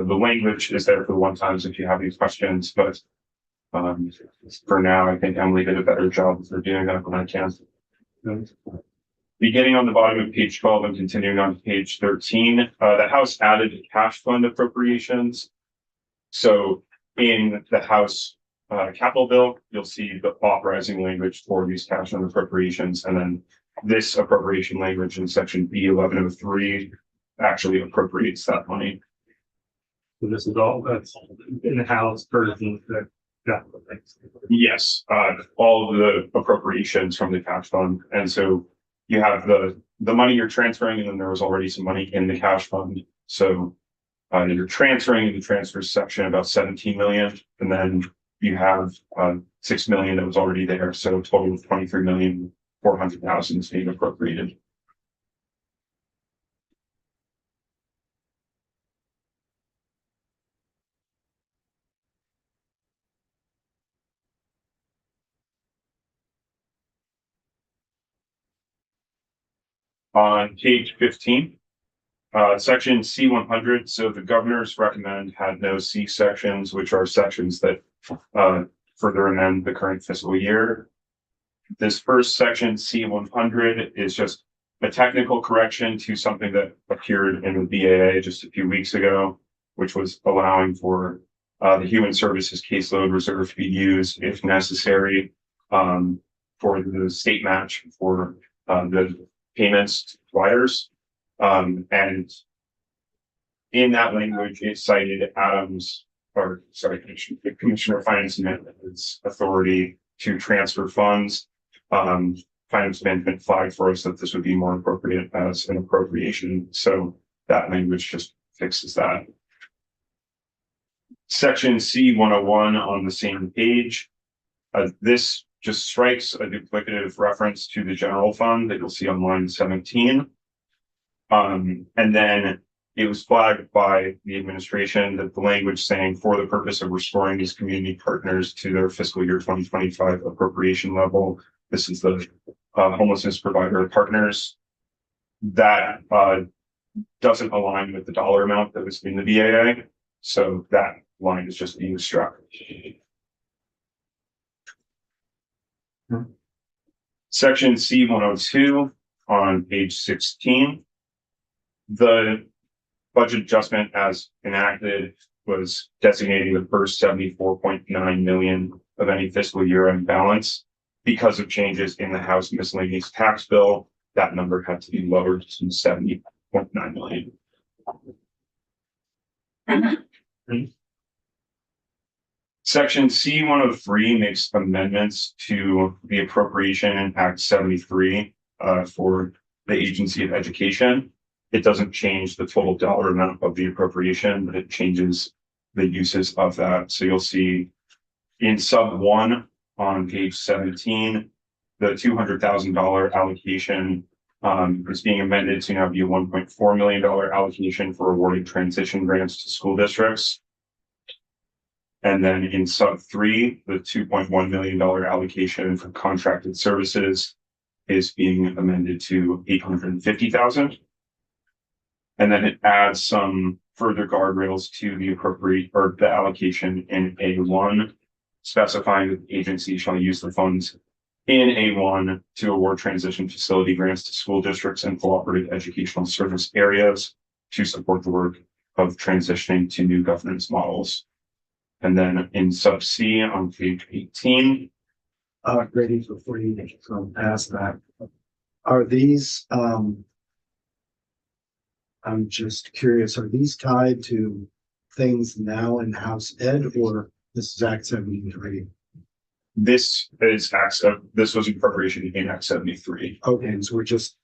S10: the language is there for the one times if you have any questions, but for now, I think Emily did a better job of reviewing that than I can. Beginning on the bottom of page 12 and continuing on to page 13, the House added cash fund appropriations. So in the House capital bill, you'll see the authorizing language for these cash fund appropriations, and then this appropriation language in section B1103 actually appropriates that money.
S2: So this is all that's in-house version that got the things.
S10: Yes, all of the appropriations from the cash fund, and so you have the money you're transferring, and then there was already some money in the cash fund. So you're transferring in the transfers section about 17 million, and then you have 6 million that was already there. So a total of 23,400,000 is being appropriated. On page 15, section C100. So the governors recommend had no C sections, which are sections that further amend the current fiscal year. This first section, C100, is just a technical correction to something that appeared in the BAA just a few weeks ago, which was allowing for the Human Services caseload reserve to be used if necessary for the state match for the payments to providers. And in that language, it cited Commissioner of Finance Amendment's authority to transfer funds. Finance Amendment flagged for us that this would be more appropriate as an appropriation. So that language just fixes that. Section C101 on the same page. This just strikes a duplicative reference to the general fund that you'll see on line 17. And then it was flagged by the administration that the language saying for the purpose of restoring these community partners to their fiscal year 2025 appropriation level. This is the homelessness provider partners. That doesn't align with the dollar amount that was in the BAA. So that line is just being struck. Section C102 on page 16. The budget adjustment as enacted was designating the first 74.9 million of any fiscal year end balance. Because of changes in the House miscellaneous tax bill, that number had to be lowered to 70.9 million. Section C103 makes amendments to the Appropriation in Act 73 for the Agency of Education. It doesn't change the total dollar amount of the appropriation, but it changes the uses of that. So you'll see in sub 1 on page 17, the $200,000 allocation is being amended to now be a $1.4 million allocation for awarding transition grants to school districts. And then in sub 3, the $2.1 million allocation for contracted services is being amended to $850,000. And then it adds some further guardrails to the allocation in A1, specifying that the agency shall use the funds in A1 to award transition facility grants to school districts and cooperative educational service areas to support the work of transitioning to new governance models. And then in sub C on page 18.
S3: Grady, before you go past that, are these, I'm just curious, are these tied to things now in House Ed, or This is Act 73.
S10: This is this was appropriation in Act 73.
S3: Okay, so we're just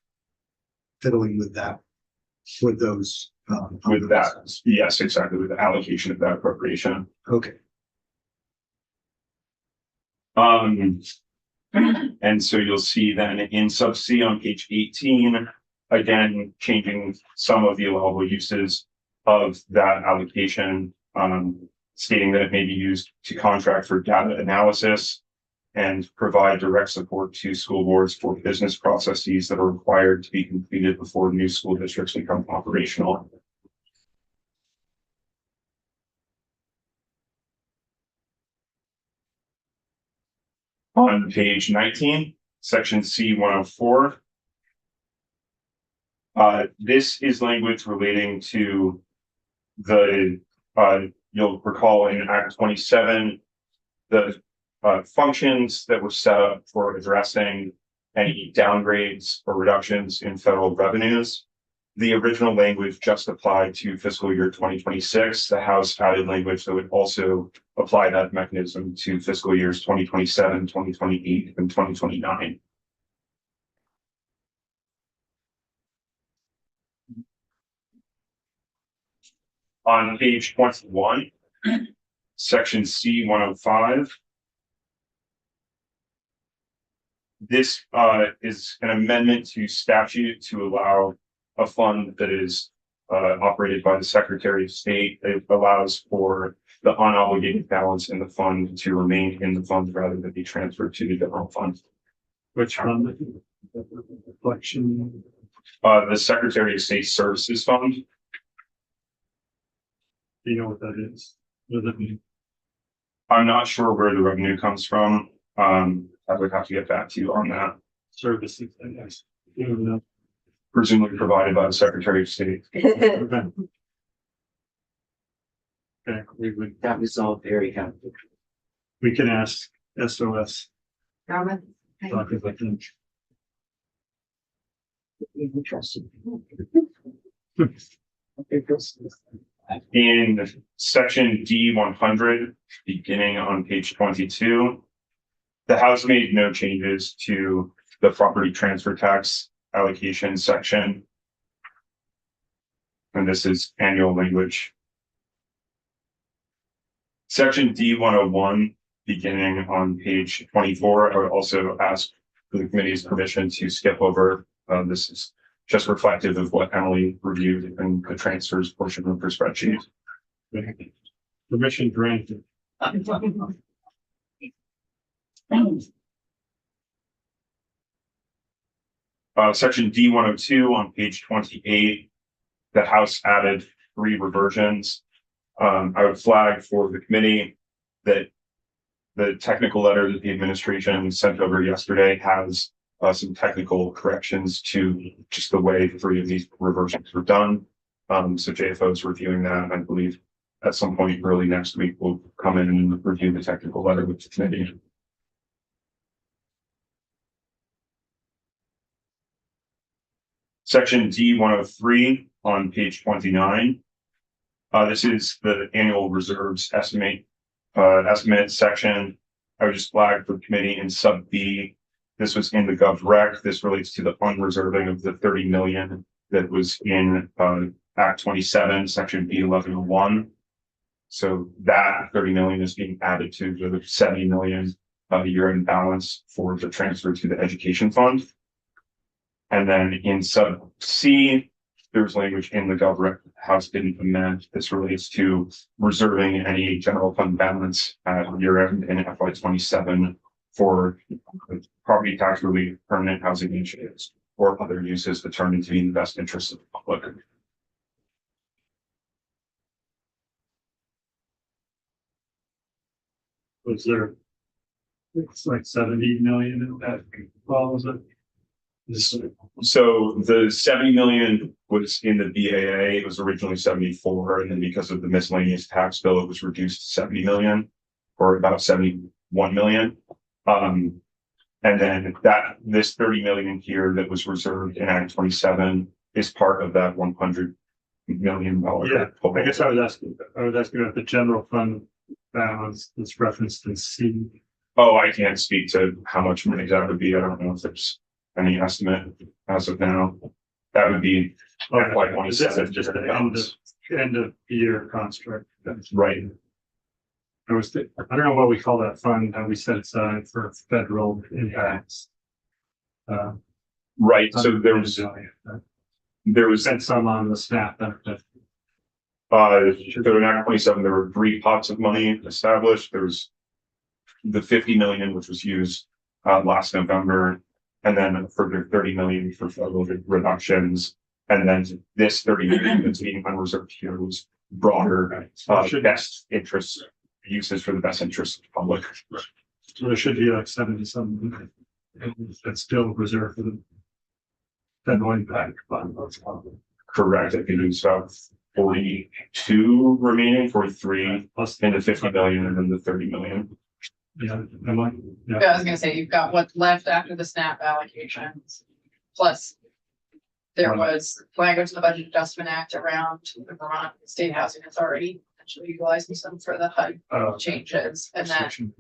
S3: fiddling with that, with those.
S10: With that, yes, exactly, with the allocation of that appropriation.
S3: Okay,
S10: And so you'll see then in sub C on page 18, again, changing some of the allowable uses of that allocation, stating that it may be used to contract for data analysis and provide direct support to school boards for business processes that are required to be completed before new school districts become operational. On page 19, section C 104. This is language relating to the, you'll recall in Act 27, the functions that were set up for addressing any downgrades or reductions in federal revenues. The original language just applied to fiscal year 2026. The House added language that would also apply that mechanism to fiscal years 2027, 2028, and 2029. On page 21, section C 105. This is an amendment to statute to allow a fund that is operated by the Secretary of State. It allows for the unobligated balance in the fund to remain in the fund rather than be transferred to the general fund.
S2: Which fund? Reflection.
S10: The Secretary of State Services Fund.
S2: Do you know what that is? What does it mean?
S10: I'm not sure where the revenue comes from. I would have to get back to you on that.
S2: Services, I guess. You don't know.
S10: Presumably provided by the Secretary of State.
S2: Okay. Okay,
S8: That was all very helpful.
S2: we can ask SOS.
S5: Carmen?
S2: Talk about them.
S5: Interesting.
S10: In section D 100, beginning on page 22, the House made no changes to the property transfer tax allocation section. And this is annual language. Section D 101, beginning on page 24, I would also ask for the committee's permission to skip over. This is just reflective of what Emily reviewed in the transfers portion of her spreadsheet.
S2: Permission granted.
S10: Section D 102 on page 28, the House added 3 reversions. I would flag for the committee that the technical letter that the administration sent over yesterday has some technical corrections to just the way 3 of these reversions were done. So JFO is reviewing that. I believe at some point early next week, we'll come in and review the technical letter with the committee. Section D 103 on page 29. This is the annual reserves estimate section. I would just flag for the committee in sub B. This was in the Gov Rec. This relates to the unreserving of the 30 million that was in Act 27, section B 1101. So that 30 million is being added to the 70 million year-end balance for the transfer to the education fund. And then in sub C, there's language in the Gov Rec House didn't amend. This relates to reserving any general fund balance at year-end in FY 27 for property tax relief, permanent housing initiatives, or other uses determined to be in the best interest of the public.
S2: Was there? It's like 70 million in that follows it.
S10: So the 70 million was in the BAA. It was originally 74, and then because of the miscellaneous tax bill, it was reduced to 70 million, or about 71 million. And then this 30 million here that was reserved in Act 27 is part of that $100 million.
S2: Yeah, I guess I was asking about the general fund balance that's referenced in C.
S10: Oh, I can't speak to how much money that would be. I don't know if there's any estimate as of now. That would be FY
S2: This is
S10: 27.
S2: just the end of year construct. That's
S10: Right.
S2: I don't know what we call that fund, how we set aside for federal impacts.
S10: Right. So there was
S2: Spent some on the SNAP benefit.
S10: so in Act 27, there were 3 pots of money established. There was the 50 million, which was used last November, and then a further 30 million for federal reductions. And then this 30 million that's being unreserved here was broader, best interest uses for the best interest of the public.
S2: So there should be like 70-some that's still reserved for the federal impact fund.
S10: Correct. I think it's about 42 remaining, 43
S2: Plus,
S10: into 50 million and then the 30 million.
S2: yeah, am I? Yeah.
S1: I was gonna say, you've got what's left after the SNAP allocations. Plus, there was language in the Budget Adjustment Act around the Vermont State Housing Authority, actually utilizing some for the HUD changes, and then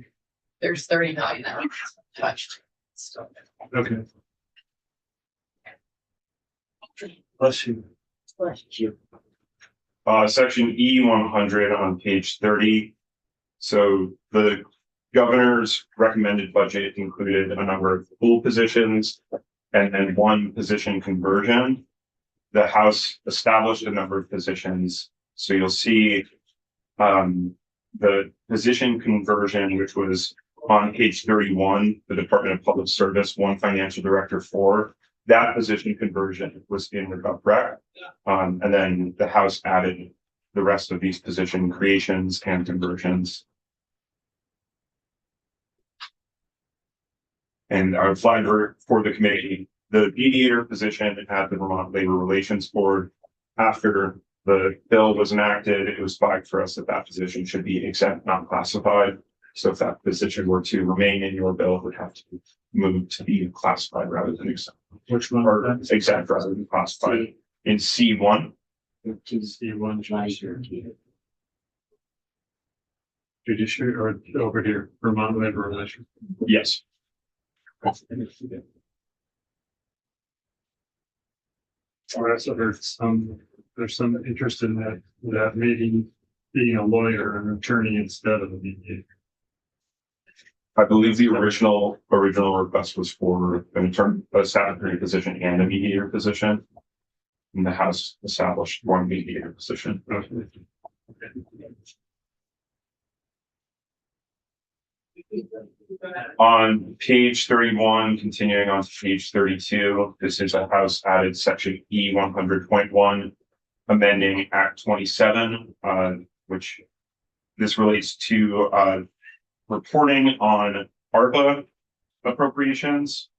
S1: there's 30 million that was touched. So,
S2: Okay.
S3: Bless you.
S10: Section E100 on page 30. So the governor's recommended budget included a number of full positions and then 1 position conversion. The House established a number of positions. So you'll see the position conversion, which was on page 31, the Department of Public Service, 1 financial director, 4. That position conversion was in the GovRec. And then the House added the rest of these position creations and conversions. And I would flag for the committee, the mediator position at the Vermont Labor Relations Board. After the bill was enacted, it was flagged for us that that position should be exempt, not classified. So if that position were to remain in your bill, it would have to move to be classified rather than exempt.
S2: Which one?
S10: Or exempt rather than classified. In C1,
S2: C1 judiciary or over here, Vermont Labor Relations.
S10: yes.
S2: So there's some interest in that maybe being a lawyer and attorney instead of a mediator.
S10: I believe the original request was for an attorney, a statutory position and a mediator position. And the House established 1 mediator position. On page 31, continuing on to page 32, this is a House added section E100.1, amending Act 27, which this relates to reporting on ARPA appropriations.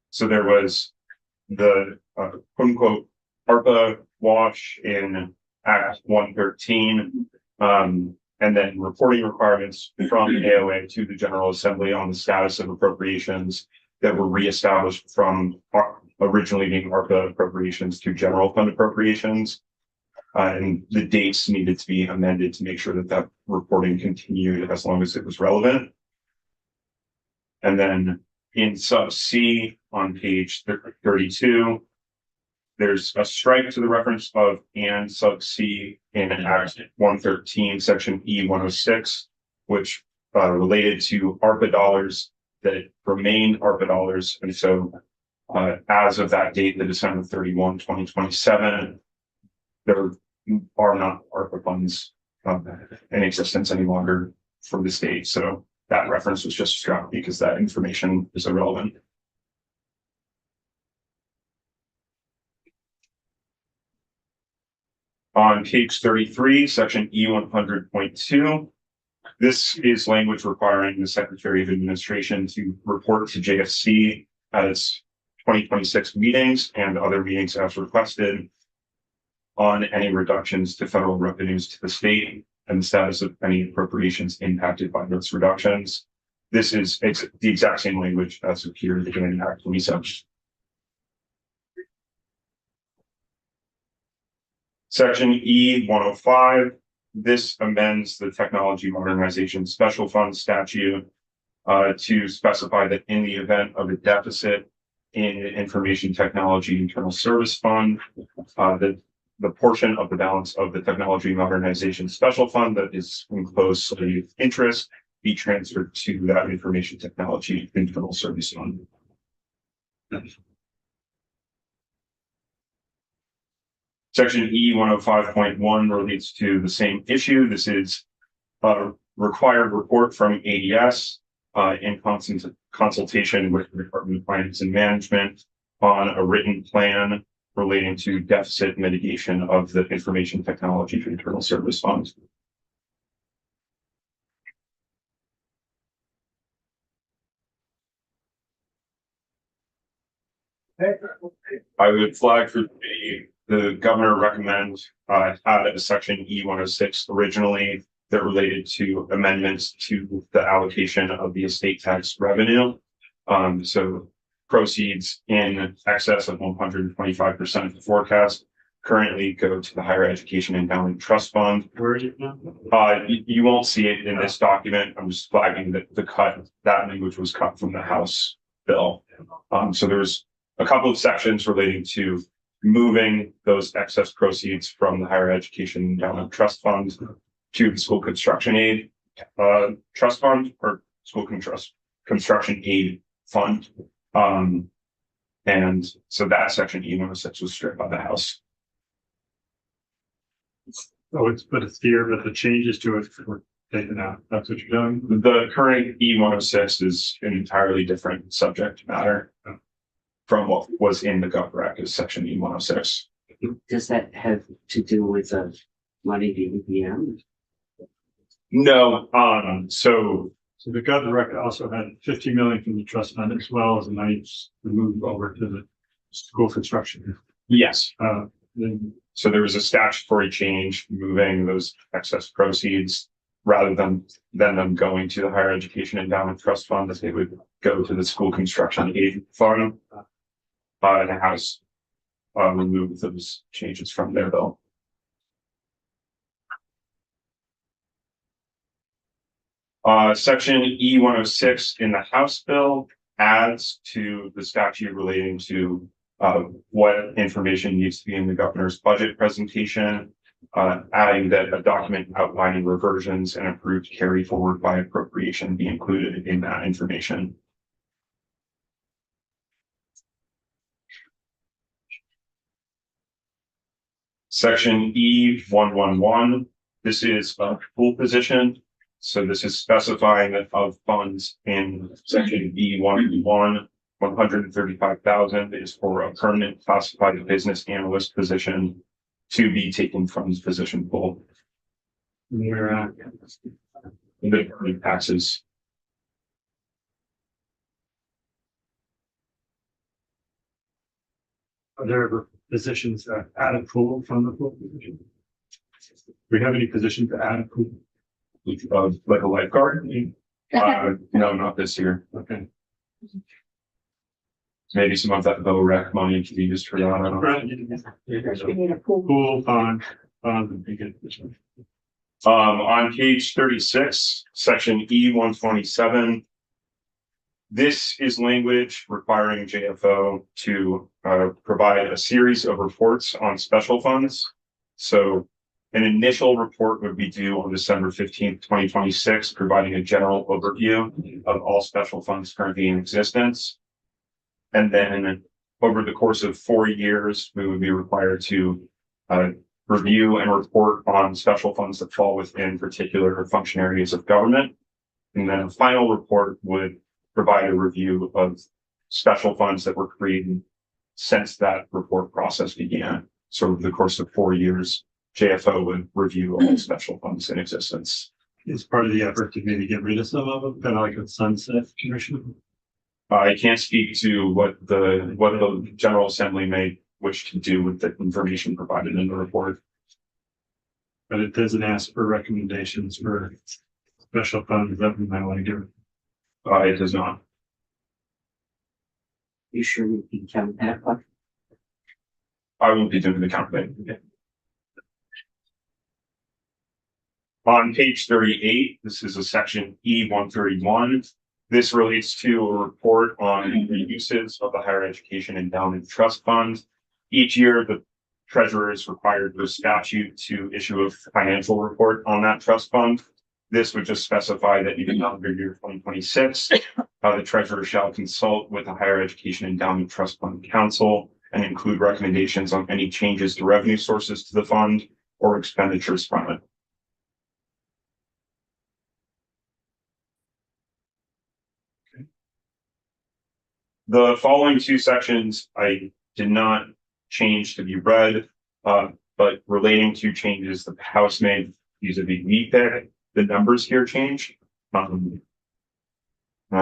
S10: So there was the quote unquote ARPA wash in Act 113. And then reporting requirements from AOA to the General Assembly on the status of appropriations that were reestablished from originally being ARPA appropriations to general fund appropriations. And the dates needed to be amended to make sure that that reporting continued as long as it was relevant. And then in sub C on page 32, there's a strike to the reference of and sub C in Act 113, section E106, which related to ARPA dollars that remain ARPA dollars. And so as of that date, the December 31, 2027, there are not ARPA funds in existence any longer for the state. So that reference was just struck because that information is irrelevant. On page 33, section E100.2, this is language requiring the Secretary of Administration to report to JFC at its 2026 meetings and other meetings as requested on any reductions to federal revenues to the state and the status of any appropriations impacted by those reductions. This is the exact same language as appeared in Act 27. Section E105 this amends the technology modernization special fund statute to specify that in the event of a deficit in information technology internal service fund, that the portion of the balance of the technology modernization special fund that is enclosed to interest be transferred to that information technology internal service fund. Section E 105.1 relates to the same issue. This is a required report from ADS in consultation with the Department of Finance and Management on a written plan relating to deficit mitigation of the information technology internal service fund. I would flag for the governor recommends add a section E 106 originally that related to amendments to the allocation of the estate tax revenue. So proceeds in excess of 125% of the forecast currently go to the Higher Education Endowment Trust Fund.
S2: Where is it now?
S10: You won't see it in this document. I'm just flagging that that language was cut from the House bill. So there's a couple of sections relating to moving those excess proceeds from the Higher Education Endowment Trust Fund to the School Construction Aid Trust Fund or School Construction Aid Fund. And so that section E 106 was stripped by the House.
S2: Oh, but it's here, but the changes to it were taken out. That's what you're doing.
S10: The current E 106 is an entirely different subject matter from what was in the GovRec as section E 106.
S8: Does that have to do with money to EPM?
S10: No, so
S2: So the GovRec also had 50 million from the trust fund as well as a nice move over to the school construction.
S10: yes.
S2: Then
S10: So there was a statutory change moving those excess proceeds rather than them going to the Higher Education Endowment Trust Fund, that they would go to the School Construction Aid Fund. And the House removed those changes from their bill. Section E 106 in the House bill adds to the statute relating to what information needs to be in the governor's budget presentation, adding that a document outlining reversions and approved carry forward by appropriation be included in that information. Section E 111, this is a full position. So this is specifying that of funds in section E 111, 135,000 is for a permanent classified business analyst position to be taken from this position pool.
S2: we're
S10: The taxes.
S2: are there positions that add a pool from the pool position? Do we have any position to add a pool?
S10: Like a lifeguard? No, not this year.
S2: Okay.
S10: Maybe some of that VOREC money can be used for that. I don't know.
S5: We need a pool.
S2: Pool bond, would be good.
S10: On page 36, section E 127. This is language requiring JFO to provide a series of reports on special funds. So an initial report would be due on December 15th, 2026, providing a general overview of all special funds currently in existence. And then over the course of 4 years, we would be required to review and report on special funds that fall within particular function areas of government. And then a final report would provide a review of special funds that were created since that report process began. So over the course of 4 years, JFO would review all special funds in existence.
S2: It's part of the effort to maybe get rid of some of them, kind of like a sunset commission.
S10: I can't speak to what the General Assembly may wish to do with the information provided in the report.
S2: But it doesn't ask for recommendations for special funds that we might want to give.
S10: It does not.
S8: You sure you can count that one?
S10: I won't be doing the counting. On page 38, this is a section E131. This relates to a report on the uses of the Higher Education Endowment Trust Fund. Each year, the treasurer is required by statute to issue a financial report on that trust fund. This would just specify that even under year 2026, the treasurer shall consult with the Higher Education Endowment Trust Fund Council and include recommendations on any changes to revenue sources to the fund or expenditures from it. The following two sections I did not change to be read, but relating to changes that the House made vis-a-vis VPIC, the numbers here change. I'm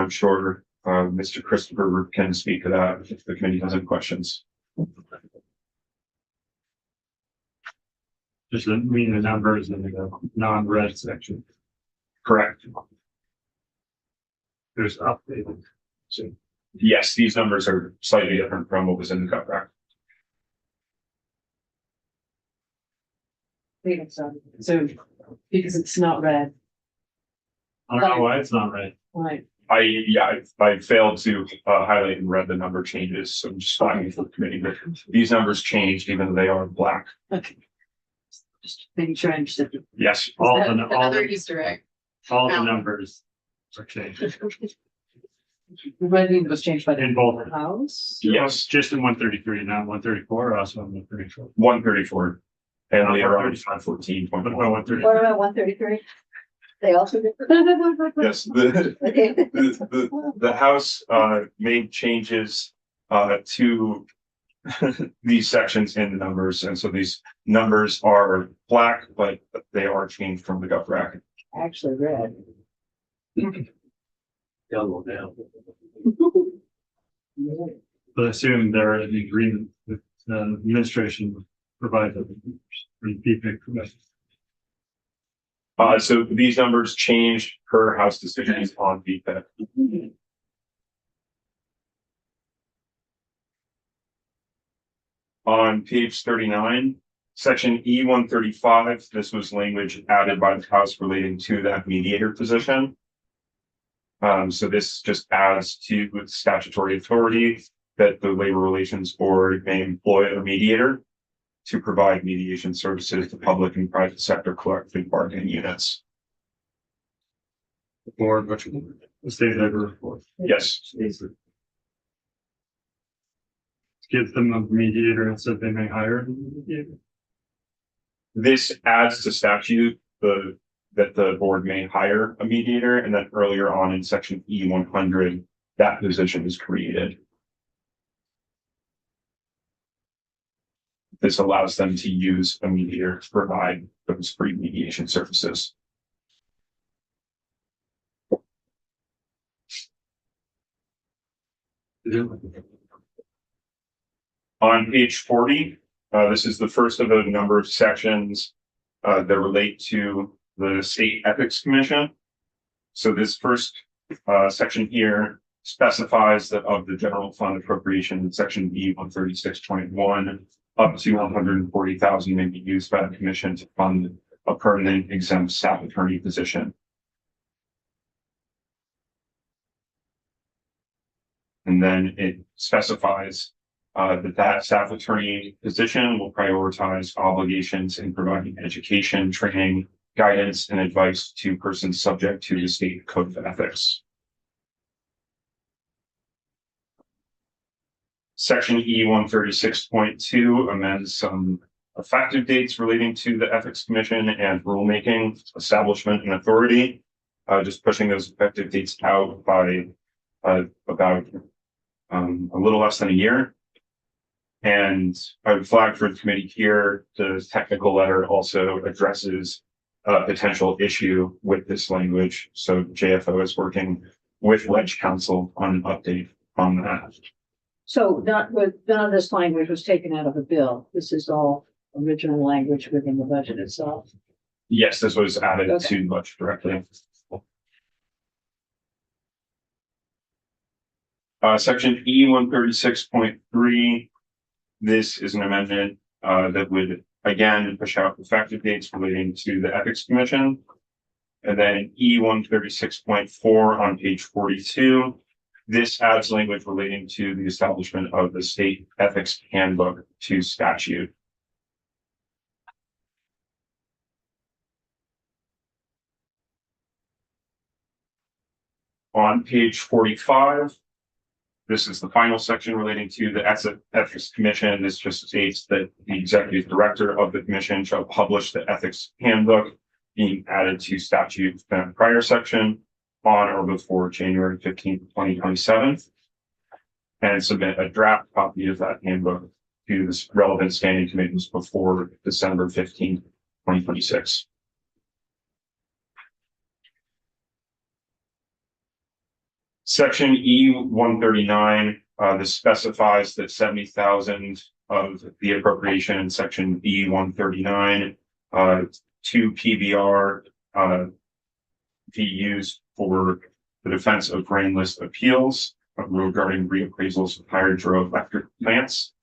S10: sure Mr. Christopher can speak to that if the committee has any questions.
S2: Just mean the numbers in the non-red section.
S10: Correct.
S2: There's updated. So
S10: Yes, these numbers are slightly different from what was in the cut back.
S4: So, because it's not red,
S2: I don't know why it's not red.
S4: right?
S10: I failed to highlight and read the number changes, so I'm just flagging for the committee, but these numbers changed even though they are black.
S4: Okay. Just making sure I understood.
S10: Yes,
S1: Another Easter egg.
S2: All the numbers are changed
S4: The writing was changed by
S2: in
S4: the
S2: both.
S4: House.
S10: yes,
S2: Just in 133, not 134, also on 134.
S10: 134. And later on, 514.
S2: What about 130?
S5: What about 133? They also did.
S10: Yes, the House made changes to these sections in the numbers, and so these numbers are black, but they are changed from the gov rack.
S5: Actually red.
S2: Yellow now. But I assume they're in agreement with the administration provided for PPIC.
S10: So these numbers changed per House decisions on VPIC. On page 39, section E135, this was language added by the House relating to that mediator position. So this just adds to statutory authority that the Labor Relations Board may employ a mediator to provide mediation services to public and private sector collective bargaining units.
S2: Board, which the state labor report.
S10: Yes,
S2: Give them a mediator and said they may hire a mediator.
S10: this adds to statute that the board may hire a mediator, and then earlier on in section E100, that position is created. This allows them to use a mediator to provide those free mediation services. On page 40, this is the first of a number of sections that relate to the State Ethics Commission. So this first section here specifies that of the general fund appropriation in section B 136.1, up to 140,000 may be used by the commission to fund a permanent exempt staff attorney position. And then it specifies that staff attorney position will prioritize obligations in providing education, training, guidance, and advice to persons subject to the state code of ethics. Section E136.2 amends some effective dates relating to the Ethics Commission and rulemaking, establishment, and authority, just pushing those effective dates out by about a little less than a year. And I would flag for the committee here, the technical letter also addresses a potential issue with this language. So JFO is working with Ledge Council on an update on that.
S5: So none of this language was taken out of the bill. This is all original language within the budget itself.
S10: Yes, this was added
S5: Okay.
S10: to the budget directly. Section E136.3. This is an amendment that would Again, push out effective dates relating to the Ethics Commission. And then E 136.4 on page 42. This adds language relating to the establishment of the state ethics handbook to statute. On page 45, this is the final section relating to the Ethics Commission. This just states that the executive director of the commission shall publish the ethics handbook being added to statute in a prior section on or before January 15th, 2027, and submit a draft copy of that handbook to the relevant standing committees before December 15th, 2026. Section E 139, this specifies that 70,000 of the appropriation in section E 139 to PBR be used for the defense of grain list appeals regarding reappraisals of hydroelectric plants.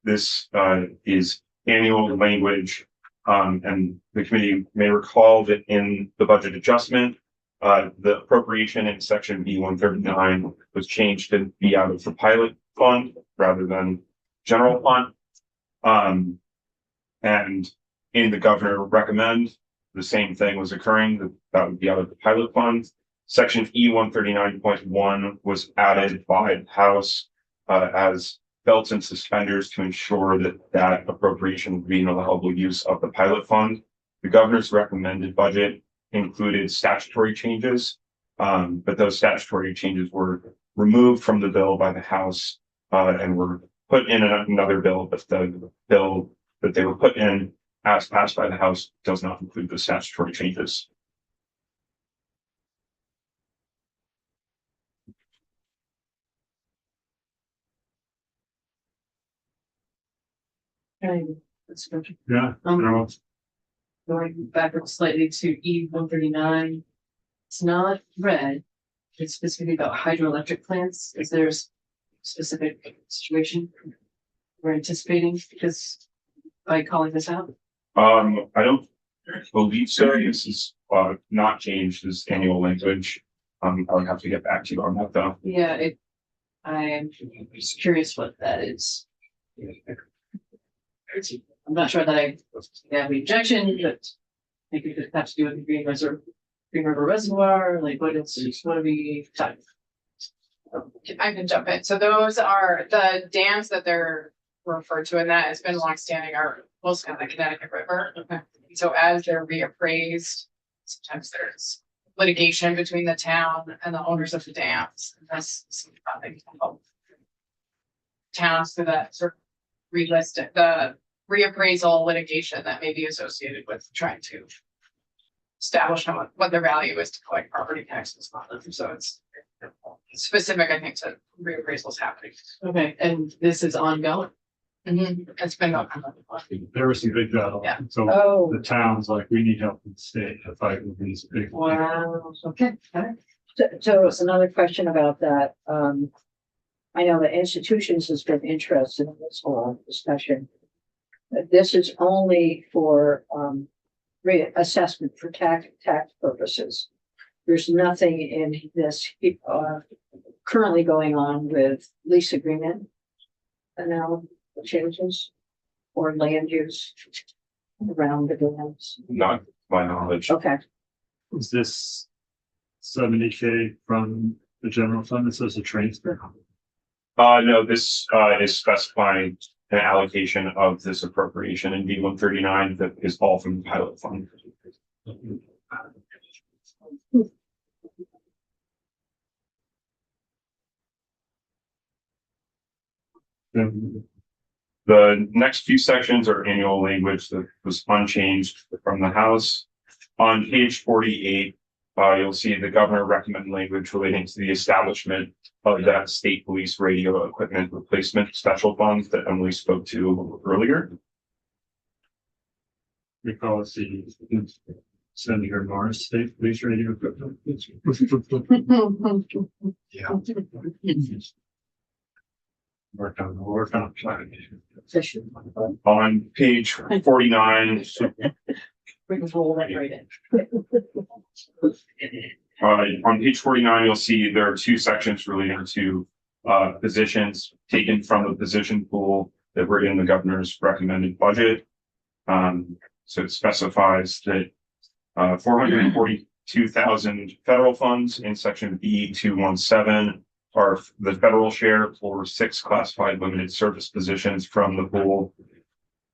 S10: This is annual language, and the committee may recall that in the budget adjustment, the appropriation in section B 139 was changed to be out of the pilot fund rather than general fund. And in the governor recommend, the same thing was occurring, that would be out of the pilot fund. Section E 139.1 was added by the House as belts and suspenders to ensure that that appropriation would be an allowable use of the pilot fund. The governor's recommended budget included statutory changes, but those statutory changes were removed from the bill by the House and were put in another bill, but the bill that they were put in as passed by the House does not include the statutory changes.
S4: Okay, that's good.
S2: Yeah.
S4: Going backwards slightly to E 139. It's not red. It's specifically about hydroelectric plants. Is there a specific situation we're anticipating because by calling this out?
S10: I don't believe so. This is not changed as annual language. I would have to get back to you on that though.
S4: Yeah, I am just curious what that is. I'm not sure that I have any objection, but I think it could have to do with the Green River Reservoir, like what do we talk?
S1: I can jump in. So those are the dams that they're referred to, and that has been longstanding are mostly on the Connecticut River. Okay. So as they're reappraised, sometimes there's litigation between the town and the owners of the dams. And that's something to help towns through that sort of relist the reappraisal litigation that may be associated with trying to establish what their value is to collect property taxes on them. So it's specific, I think, to reappraisals happening.
S4: Okay, and this is ongoing.
S1: It's been going on.
S2: There was some big battle.
S1: Yeah.
S2: So
S5: Oh,
S2: the town's like, we need help from the state to fight with these big.
S4: Wow, okay, all right.
S5: so another question about that. I know that institutions has been interested in this whole discussion. This is only for reassessment for tax purposes. There's nothing in this currently going on with lease agreement and now changes or land use around the dams.
S10: Not my knowledge.
S5: Okay,
S2: Is this 70K from the general fund? This is a transfer.
S10: No, this is specifying an allocation of this appropriation in B 139 that is all from the pilot fund. The next few sections are annual language that was unchanged from the House. On page 48, you'll see the governor recommend language relating to the establishment of that state police radio equipment replacement special funds that Emily spoke to earlier.
S2: Because the Senator Morris State Police Radio equipment. Yeah. Work on plan.
S5: Efficient.
S10: On page 49,
S4: We can roll that right in.
S10: on page 49, you'll see there are two sections relating to positions taken from the position pool that were in the governor's recommended budget. So it specifies that 442,000 federal funds in section B217 are the federal share for 6 classified limited service positions from the pool.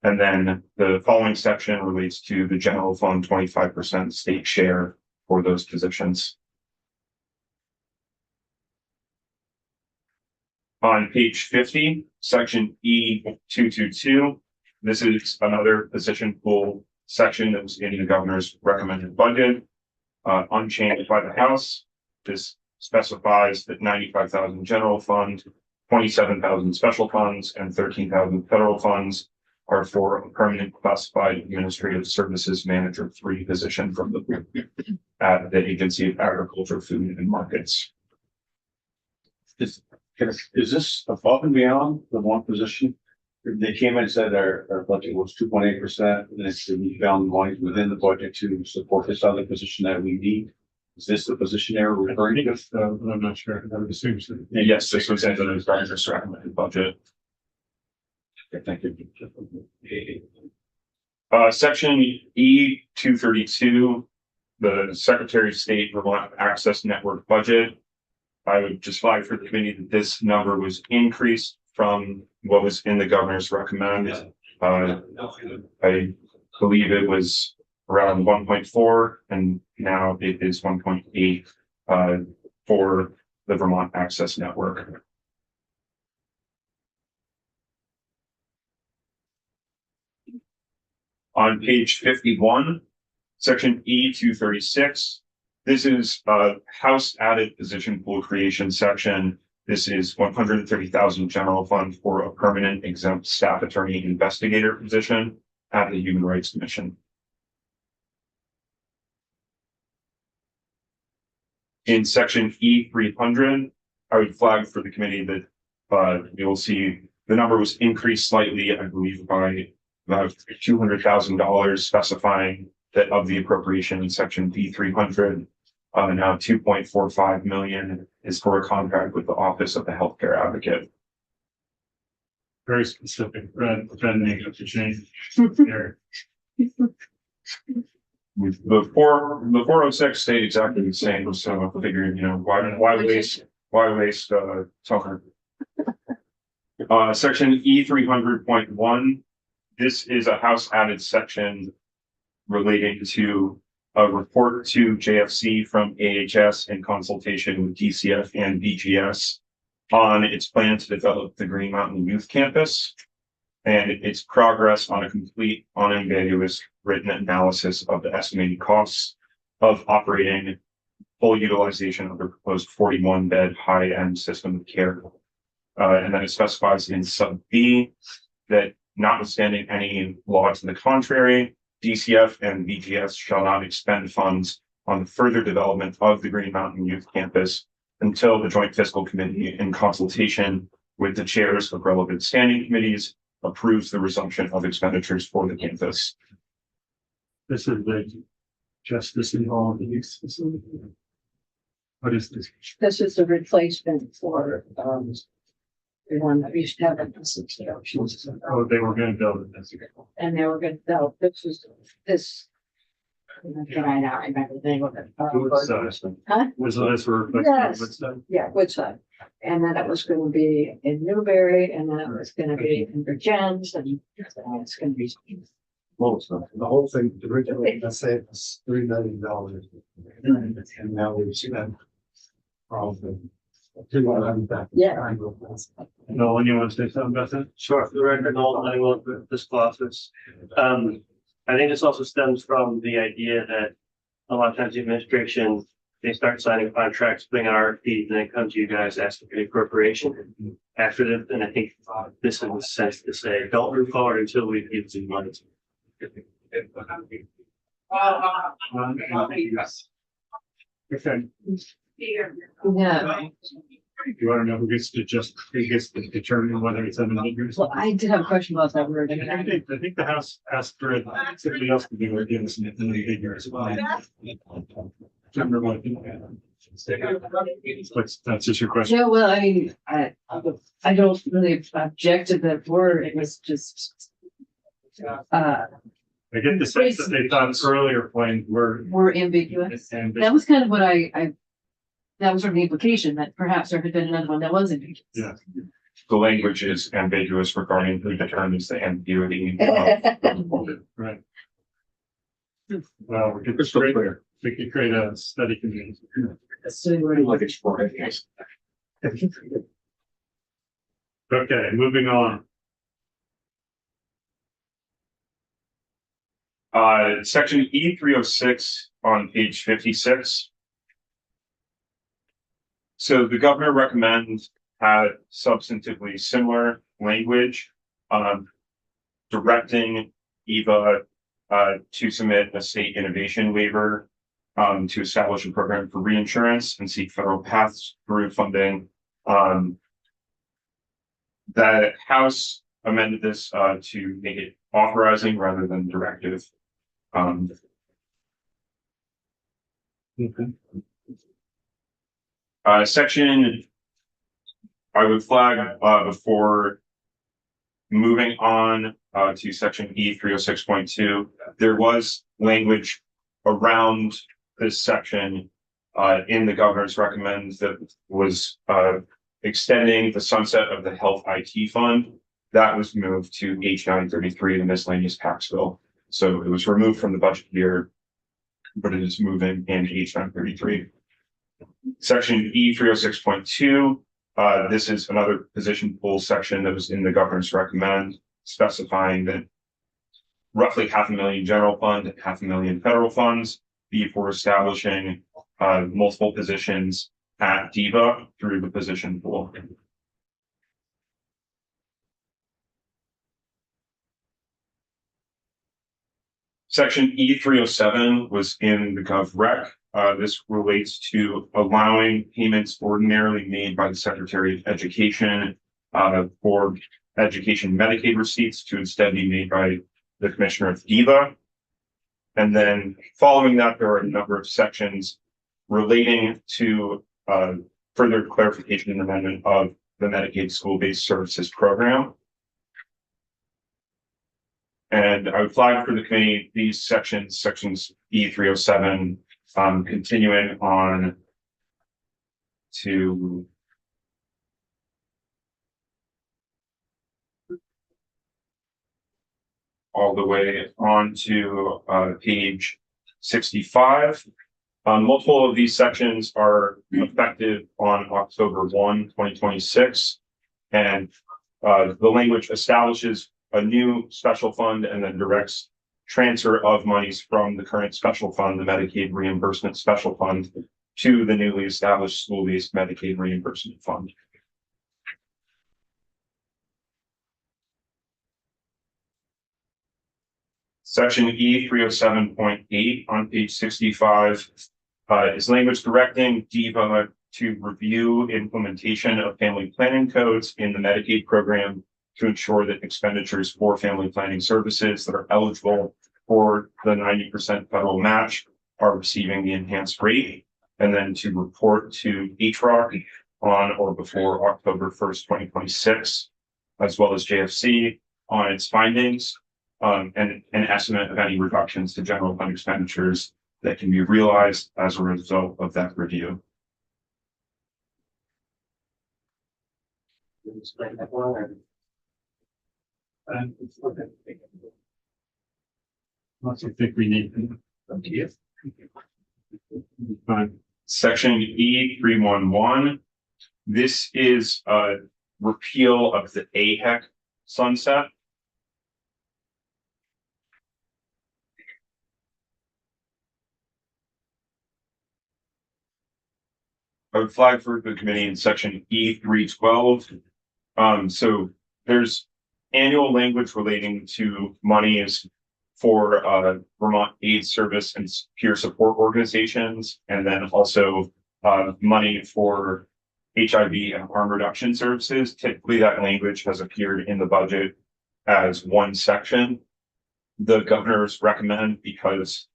S10: And then the following section relates to the general fund 25% state share for those positions. On page 50, section E222, this is another position pool section that was in the governor's recommended budget, unchanged by the House. This specifies that 95,000 general fund, 27,000 special funds, and 13,000 federal funds are for a permanent classified administrative services manager 3 position from the at the Agency of Agriculture, Food and Markets.
S7: Is this above and beyond the one position? They came in and said our budget was 2.8%, and it's, we found money within the budget to support this other position that we need. Is this the position they were referring to?
S2: I'm not sure. I would assume so.
S10: Yes, this was in the governor's recommended budget.
S7: Okay, thank you.
S10: Section E232, the Secretary of State Vermont Access Network budget. I would just flag for the committee that this number was increased from what was in the governor's recommended. I believe it was around 1.4 and now it is 1.8 for the Vermont Access Network. On page 51, section E236, this is a House added position pool creation section. This is 130,000 general fund for a permanent exempt staff attorney investigator position at the Human Rights Commission. In section E300, I would flag for the committee that you'll see the number was increased slightly, I believe, by about $200,000, specifying that of the appropriation in section B300, now 2.45 million is for a contract with the Office of the Healthcare Advocate.
S2: Very specific, trending of the change. There.
S10: The 406 stayed exactly the same, so I figured, why waste time? Section E300.1, this is a House added section relating to a report to JFC from AHS in consultation with DCF and BGS on its plan to develop the Green Mountain Youth Campus and its progress on a complete, unambiguous written analysis of the estimated costs of operating full utilization of the proposed 41-bed high-end system of care. And then it specifies in sub B that notwithstanding any law to the contrary, DCF and BGS shall not expend funds on the further development of the Green Mountain Youth Campus until the Joint Fiscal Committee, in consultation with the chairs of relevant standing committees, approves the resumption of expenditures for the campus.
S2: This is the Justice and all of the youth facility. What is this?
S5: This is the replacement for, the one that we used to have in the subscriptions.
S2: Oh, they were going to build it. That's
S5: And they were gonna, no, this. I'm trying to remember the name of it. Huh?
S2: Was this for?
S5: Yes. Yeah, Woodside. And then it was gonna be in Newberry, and then it was gonna be in Virgins, and it's gonna be.
S3: The whole thing, originally, I say it was $3 million. And now we've spent probably.
S5: Yeah.
S2: No, when you want to say something about that?
S11: Sure, for the record, Noel, anyone with this office. I think this also stems from the idea that a lot of times the administration, they start signing contracts, putting out RFPs, and then come to you guys asking for the appropriation after that. And I think this is a sense to say, don't move forward until we give you money.
S2: Okay.
S4: Yeah.
S2: You want to know who gets to determine whether it's ambiguous?
S4: Well, I did have a question about that word. I mean,
S2: I think the House asked for somebody else to be able to give us an ambiguous. Remember what? That's just your question.
S4: yeah, well, I mean, I don't really object to the word. It was just,
S2: I get the sense that they thought earlier planes
S4: were ambiguous.
S2: and
S4: That was kind of what that was sort of the implication that perhaps there had been another one that was ambiguous.
S2: Yeah.
S10: The language is ambiguous regarding who determines the ambiguity.
S2: right. Well, we could create a study committee.
S10: Like it's for it.
S2: Okay, moving on.
S10: Section E306 on page 56. So the governor recommends had substantively similar language, directing EVA to submit a state innovation waiver to establish a program for reinsurance and seek federal pass-through funding. The House amended this to make it authorizing rather than directive. Section I would flag before moving on to section E306.2, there was language around this section in the governor's recommends that was extending the sunset of the health IT fund. That was moved to H933, the miscellaneous tax bill. So it was removed from the budget year, but it is moving in H933. Section E306.2, this is another position pool section that was in the governor's recommend, specifying that roughly $500,000 general fund, $500,000 federal funds be for establishing multiple positions at DEVA through the position pool. Section E307 was in the Gov Rec. This relates to allowing payments ordinarily made by the Secretary of Education for education Medicaid receipts to instead be made by the Commissioner of DEVA. And then following that, there are a number of sections relating to further clarification and amendment of the Medicaid school-based services program. And I would flag for the committee these sections E307, continuing on to all the way on to page 65. Multiple of these sections are effective on October 1, 2026. And the language establishes a new special fund and then directs transfer of monies from the current special fund, the Medicaid reimbursement special fund, to the newly established school-based Medicaid reimbursement fund. Section E307.8 on page 65 is language directing DEVA to review implementation of family planning codes in the Medicaid program to ensure that expenditures for family planning services that are eligible for the 90% federal match are receiving the enhanced rate, and then to report to HROC on or before October 1st, 2026, as well as JFC on its findings, and an estimate of any reductions to general fund expenditures that can be realized as a result of that review.
S11: Explain that one.
S2: I also think we need fine.
S10: Section E311. This is a repeal of the AHEC sunset. I would flag for the committee in section E312. So there's annual language relating to monies for Vermont AIDS Service and peer support organizations, and then also money for HIV and harm reduction services. Typically, that language has appeared in the budget as one section. The governors recommend, because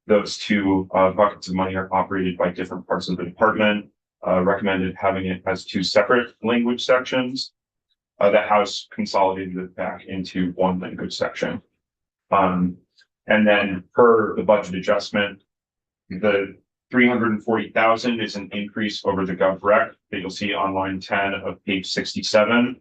S10: those two buckets of money are operated by different parts of the department, recommended having it as two separate language sections. The House consolidated it back into one language section. And then per the budget adjustment, the 340,000 is an increase over the GovRec that you'll see on line 10 of page 67.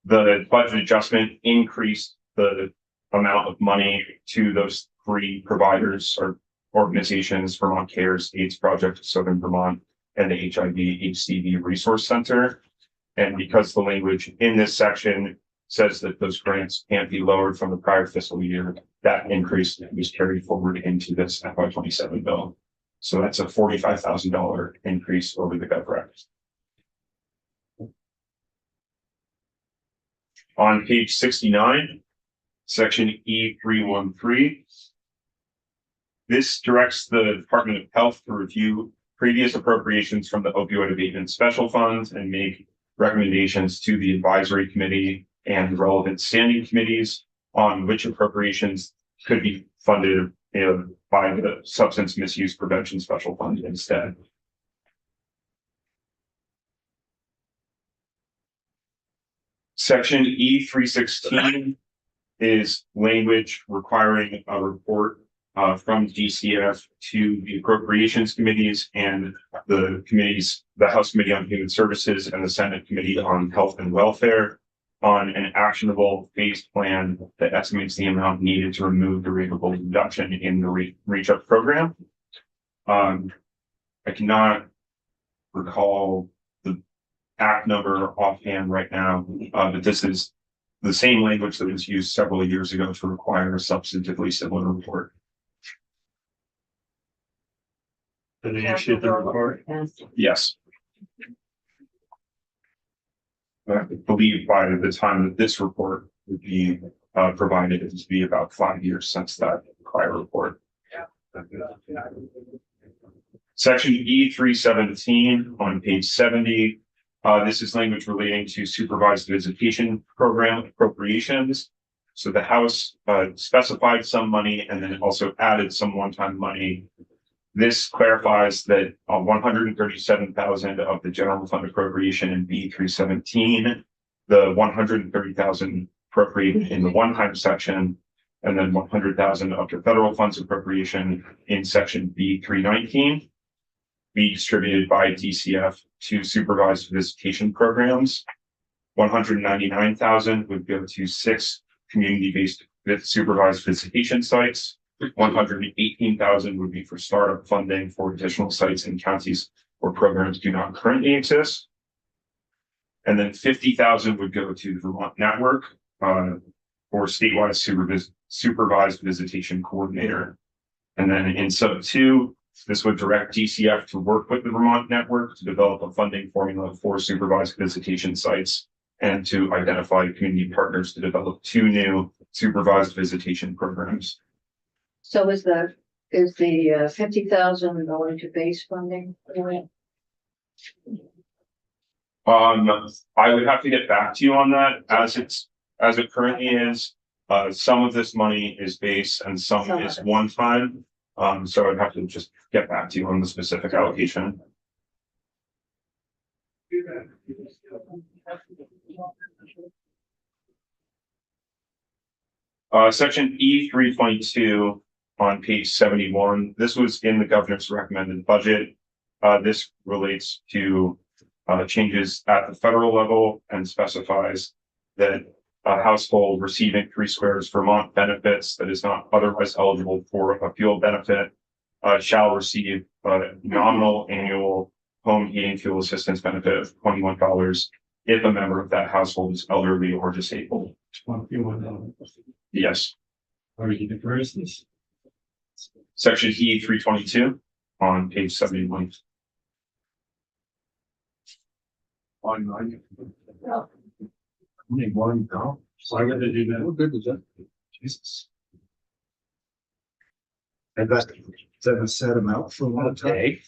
S10: The budget adjustment increased the amount of money to those three providers or organizations: Vermont Cares, AIDS Project of Southern Vermont, and the HIV/HCV Resource Center. And because the language in this section says that those grants can't be lowered from the prior fiscal year, that increase was carried forward into this FY27 bill. So that's a $45,000 increase over the GovRec. On page 69, section E313. This directs the Department of Health to review previous appropriations from the opioid abatement special funds and make recommendations to the advisory committee and relevant standing committees on which appropriations could be funded by the substance misuse prevention special fund instead. Section E316 is language requiring a report from DCF to the appropriations committees and the committees, the House Committee on Human Services and the Senate Committee on Health and Welfare, on an actionable phased plan that estimates the amount needed to remove the rateable reduction in the Reach Up program. I cannot recall the act number offhand right now, but this is the same language that was used several years ago to require a substantively similar report.
S2: Did they issue the report?
S10: Yes. I believe by the time that this report would be provided, it would be about 5 years since that prior report. Section E317 on page 70. This is language relating to supervised visitation program appropriations. So the House specified some money and then also added some one-time money. This clarifies that 137,000 of the general fund appropriation in B317, the 130,000 appropriated in the one-time section, and then 100,000 of the federal funds appropriation in section B319 be distributed by DCF to supervised visitation programs. 199,000 would go to 6 community-based supervised visitation sites. 118,000 would be for startup funding for additional sites in counties where programs do not currently exist. And then 50,000 would go to the Vermont Network for statewide supervised visitation coordinator. And then in sub 2, this would direct DCF to work with the Vermont Network to develop a funding formula for supervised visitation sites and to identify community partners to develop 2 new supervised visitation programs.
S5: So is the 50,000 going to base funding?
S10: I would have to get back to you on that as it currently is. Some of this money is base and some is one time. So I'd have to just get back to you on the specific allocation. Section E322 on page 71. This was in the governor's recommended budget. This relates to changes at the federal level and specifies that a household receiving 3 squares Vermont benefits that is not otherwise eligible for a fuel benefit shall receive a nominal annual home heating fuel assistance benefit of $21 if a member of that household is elderly or disabled.
S2: $21.
S10: Yes.
S2: Where is this?
S10: Section E322 on page 71.
S3: Only one, no?
S2: Why would they do that?
S3: What good was that? Jesus. And that's a set amount for one day.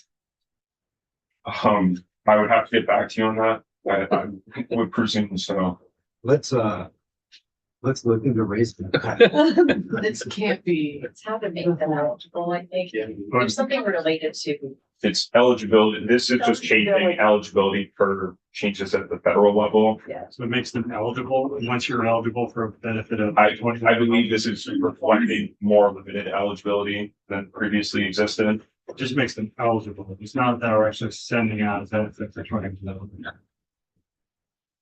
S10: I would have to get back to you on that. I would presume so.
S3: Let's look into raising.
S4: This can't be.
S6: It's how to make them eligible, I think. There's something related to.
S10: It's eligibility. This is just changing eligibility for changes at the federal level.
S2: So it makes them eligible, and once you're eligible for a benefit of.
S10: I believe this is reflecting more limited eligibility than previously existed.
S2: It just makes them eligible. It's not that we're actually sending out a benefit for trying to.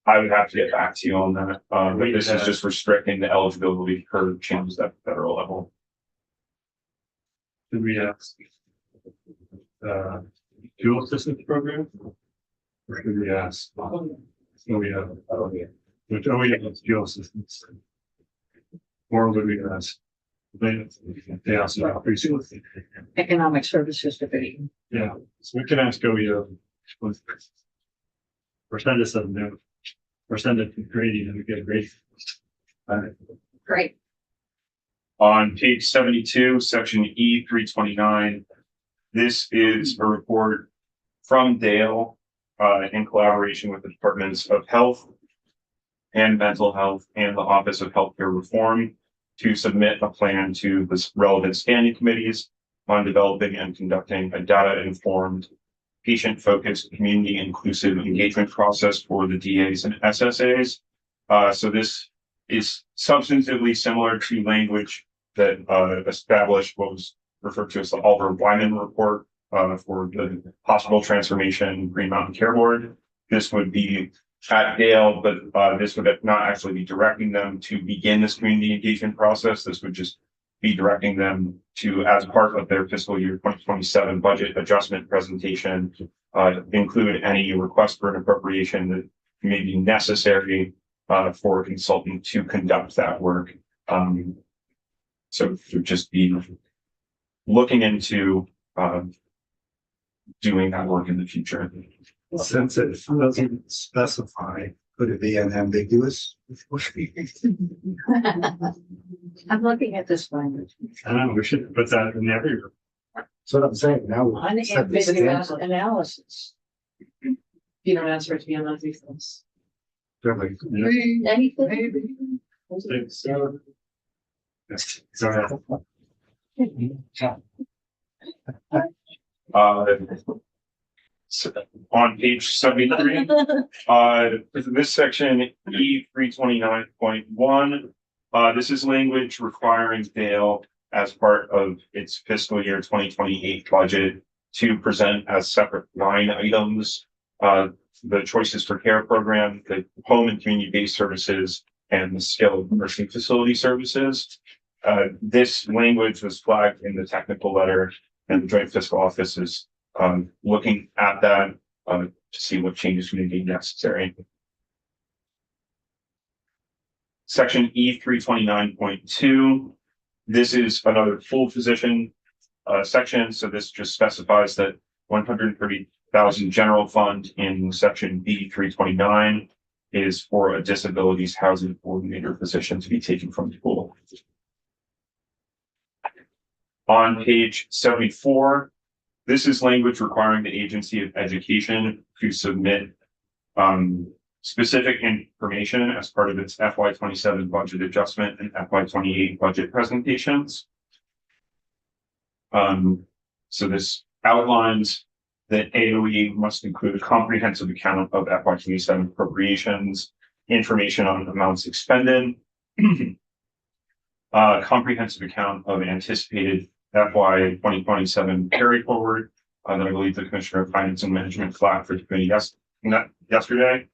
S10: I would have to get back to you on that. But this is just restricting the eligibility for changes at the federal level.
S2: Did we have dual assistance program? Or should we ask? We have, which, oh, we have dual assistance. Or would we ask? They also have preschool.
S5: Economic Services Division.
S2: Yeah, so we can ask OEO. Or send us something new. Or send it to Grady and we get a grade.
S6: Great.
S10: On page 72, section E 329, this is a report from Dale in collaboration with the Departments of Health and Mental Health and the Office of Healthcare Reform to submit a plan to the relevant standing committees on developing and conducting a data-informed, patient-focused, community-inclusive engagement process for the DAs and SSAs. So this is substantively similar to language that established what was referred to as the Oliver Wyman report for the hospital transformation Green Mountain Care Board. This would be at Dale, but this would not actually be directing them to begin this community engagement process. This would just be directing them to, as part of their fiscal year 2027 budget adjustment presentation, include any request for an appropriation that may be necessary for a consultant to conduct that work. So it would just be looking into doing that work in the future.
S3: Since it doesn't specify, could it be an ambiguous?
S5: I'm looking at this language.
S2: I don't know, we should put that in every.
S3: That's what I'm saying now. we set the
S5: Unambiguous
S3: standard.
S5: analysis.
S4: You don't answer it to be on those things.
S3: Certainly.
S5: Anything?
S2: So. Sorry.
S10: So on page 73, this section E 329.1, this is language requiring Dale as part of its fiscal year 2028 budget to present as separate line items the choices for care program, the home and community-based services, and the skilled nursing facility services. This language was flagged in the technical letter, and the Joint Fiscal Office is looking at that to see what changes may be necessary. Section E 329.2. This is another full physician section. So this just specifies that 130,000 general fund in section B 329 is for a disabilities housing coordinator position to be taken from the pool. On page 74, this is language requiring the Agency of Education to submit specific information as part of its FY27 budget adjustment and FY28 budget presentations. So this outlines that AOE must include a comprehensive account of FY27 appropriations, information on amounts expended, comprehensive account of anticipated FY 2027 carry forward that I believe the Commissioner of Finance and Management flagged for the committee yesterday.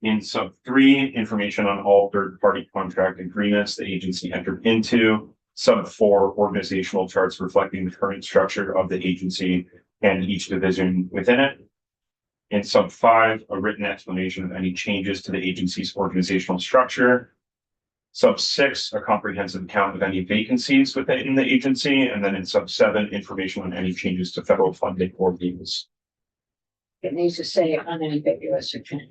S10: In sub 3, information on all third-party contract agreements the agency entered into. Sub 4, organizational charts reflecting the current structure of the agency and each division within it. In sub 5, a written explanation of any changes to the agency's organizational structure. Sub 6, a comprehensive account of any vacancies within the agency. And then in sub 7, information on any changes to federal funding or deals.
S5: It needs to say unambiguous account.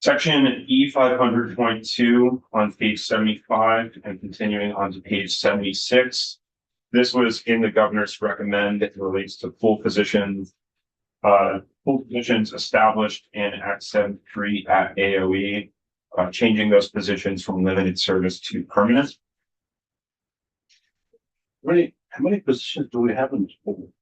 S10: Section E 500.2 on page 75 and continuing on to page 76. This was in the governor's recommend. It relates to full positions established in Act 73 at AOE, changing those positions from limited service to permanent.
S7: How many positions do we have in the school?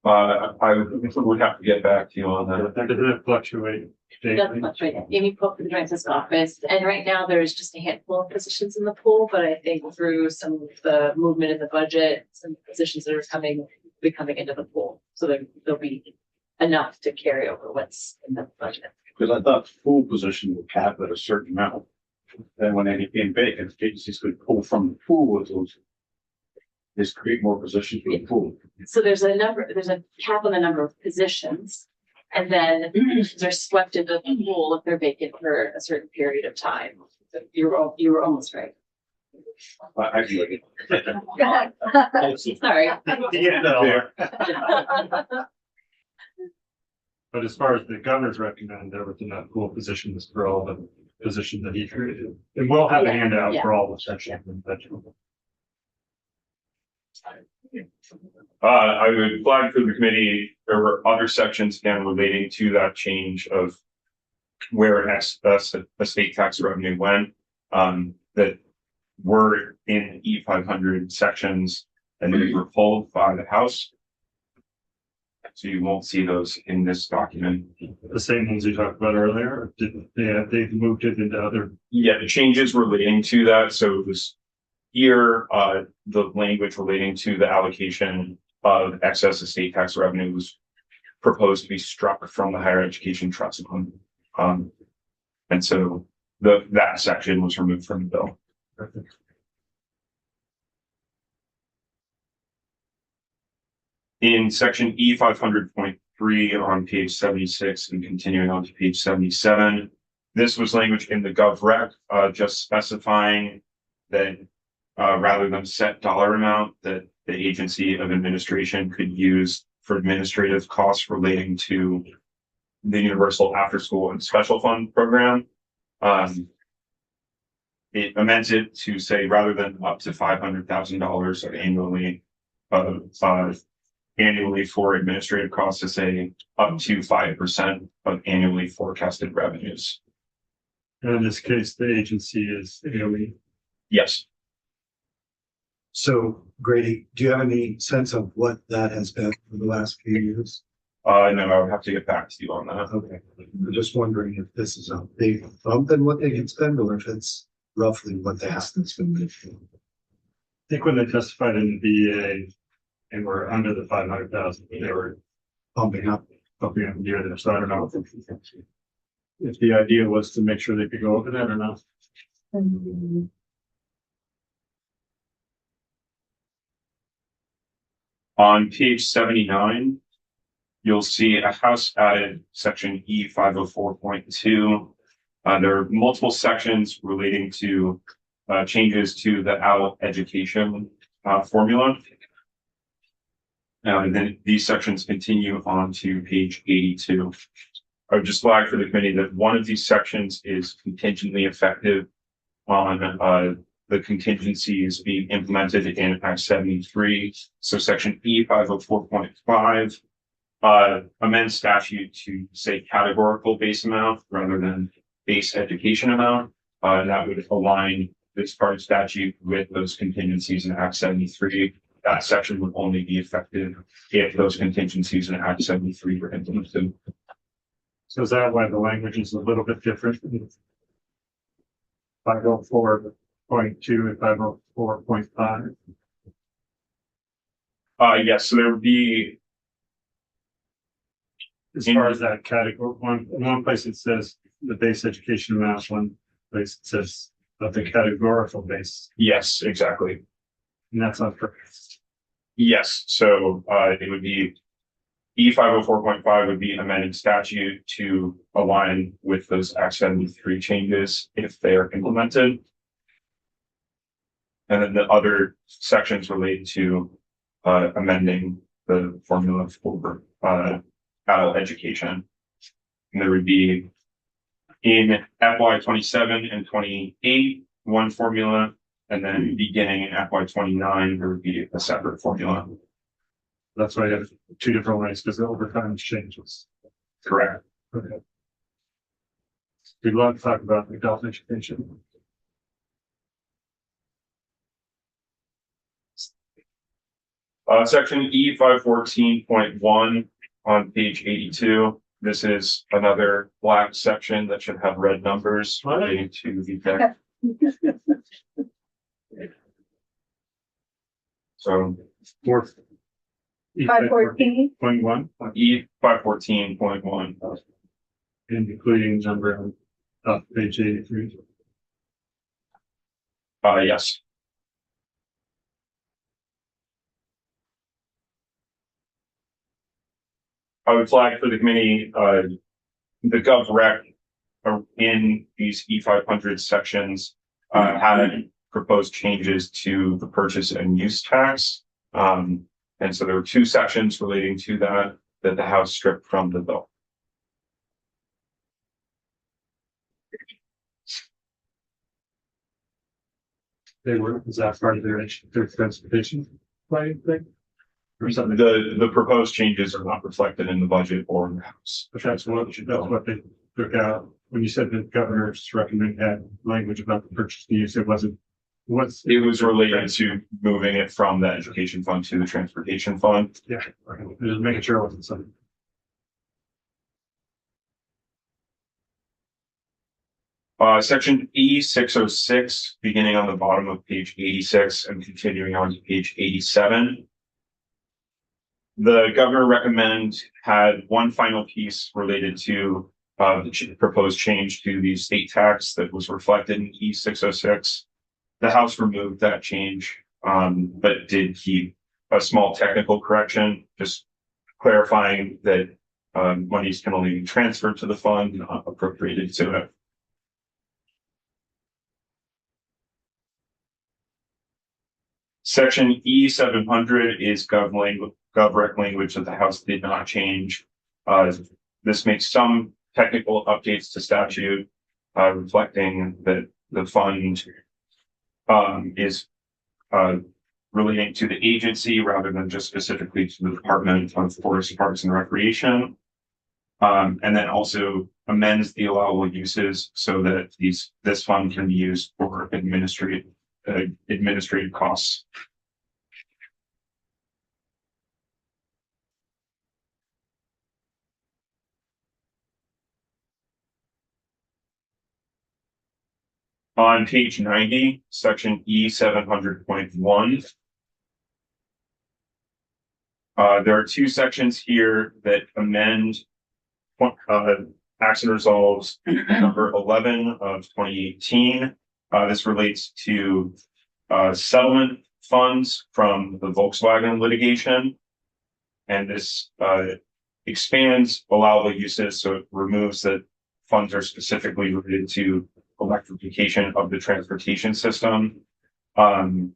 S10: I would have to get back to you on that.
S2: Does it fluctuate?
S6: That's much right. Amy pulled the Francis office, and right now there's just a handful of positions in the pool, but I think through some of the movement in the budget, some positions that are coming into the pool. So there'll be enough to carry over what's in the budget.
S7: Because I thought full position would cap at a certain amount. Then when they became vacant, agencies could pull from the pool with those. Just create more positions for the pool.
S6: So there's a cap on the number of positions. And then they're swept into the pool if they're vacant for a certain period of time. So you were almost right.
S7: I feel like
S6: Sorry.
S2: But as far as the governor's recommend, there was enough full positions for all the positions that he created. And we'll have a handout for all the sections.
S10: I would flag for the committee, there were other sections again relating to that change of where estate tax revenue went, that were in E 500 sections and they were pulled by the House. So you won't see those in this document.
S2: The same ones we talked about earlier, they've moved it into other.
S10: Yeah, the changes relating to that. So it was here, the language relating to the allocation of excess estate tax revenue was proposed to be struck from the higher education trust fund. And so that section was removed from the bill. In section E 500.3 on page 76 and continuing on to page 77, this was language in the Gov Rec, just specifying that rather than set dollar amount that the agency of administration could use for administrative costs relating to the Universal After School and Special Fund program. It amends it to say rather than up to $500,000 annually for administrative costs, to say up to 5% of annually forecasted revenues.
S2: And in this case, the agency is AOE.
S10: Yes.
S3: So Grady, do you have any sense of what that has been for the last few years?
S10: No, I would have to get back to you on that.
S3: Okay, I'm just wondering if this is a big bump in what they can spend or if it's roughly what they have to spend.
S2: I think when they testified in the VA and were under the 500,000, they were
S3: Pumping up.
S2: the year there. So I don't know if the idea was to make sure they could go over that or not.
S10: On page 79, you'll see a House added section E 504.2. There are multiple sections relating to changes to the adult education formula. And then these sections continue on to page 82. I would just flag for the committee that one of these sections is contingently effective on the contingencies being implemented in Act 73. So section E 504.5 amends statute to say categorical base amount rather than base education amount. And that would align this part of statute with those contingencies in Act 73. That section would only be effective if those contingencies in Act 73 were implemented.
S2: So is that why the language is a little bit different? 504.2 and 504.5.
S10: Yes, so there would be,
S2: As far as that category, one place it says the base education amount, one place it says of the categorical base,
S10: yes, exactly.
S2: and that's on purpose.
S10: Yes, so it would be E 504.5 would be amending statute to align with those Act 73 changes if they are implemented. And then the other sections relate to amending the formula for adult education. And there would be in FY 27 and 28, one formula, and then beginning in FY 29, there would be a separate formula.
S2: That's why I have two different ways because the overtime changes.
S10: Correct.
S2: Okay. We'd love to talk about adult education.
S10: Section E 514.1 on page 82. This is another black section that should have red numbers relating to the deck. So
S2: Fourth.
S5: Five fourteen,
S2: 514.1,
S10: E 514.1.
S2: and including number on page 83.
S10: Yes. I would flag for the committee, the gov rec in these E500 sections, had proposed changes to the purchase and use tax. And so there were two sections relating to that the House stripped from the bill.
S2: They were, is that part of their transportation planning thing? Or something?
S10: The proposed changes are not reflected in the budget or in the House.
S2: But that's what they took out. When you said the governor's recommend had language about the purchase and use, it wasn't.
S10: It was related to moving it from the education fund to the transportation fund.
S2: Yeah, okay. Just making sure it wasn't something.
S10: Section E 606, beginning on the bottom of page 86 and continuing on to page 87. The governor had one final piece related to the proposed change to the state tax that was reflected in E 606. The House removed that change, but did keep a small technical correction, just clarifying that monies can only be transferred to the fund, not appropriated to it. Section E 700 is GovRec language that the House did not change. This makes some technical updates to statute, reflecting that the fund is relating to the agency rather than just specifically to the Department of Forest, Parks and Recreation. And then also amends the allowable uses so that this fund can be used for administrative costs. On page 90, section E 700.1. There are two sections here that amend action resolves number 11 of 2018. This relates to settlement funds from the Volkswagen litigation. And this expands allowable uses, so it removes that funds are specifically related to electrification of the transportation system. And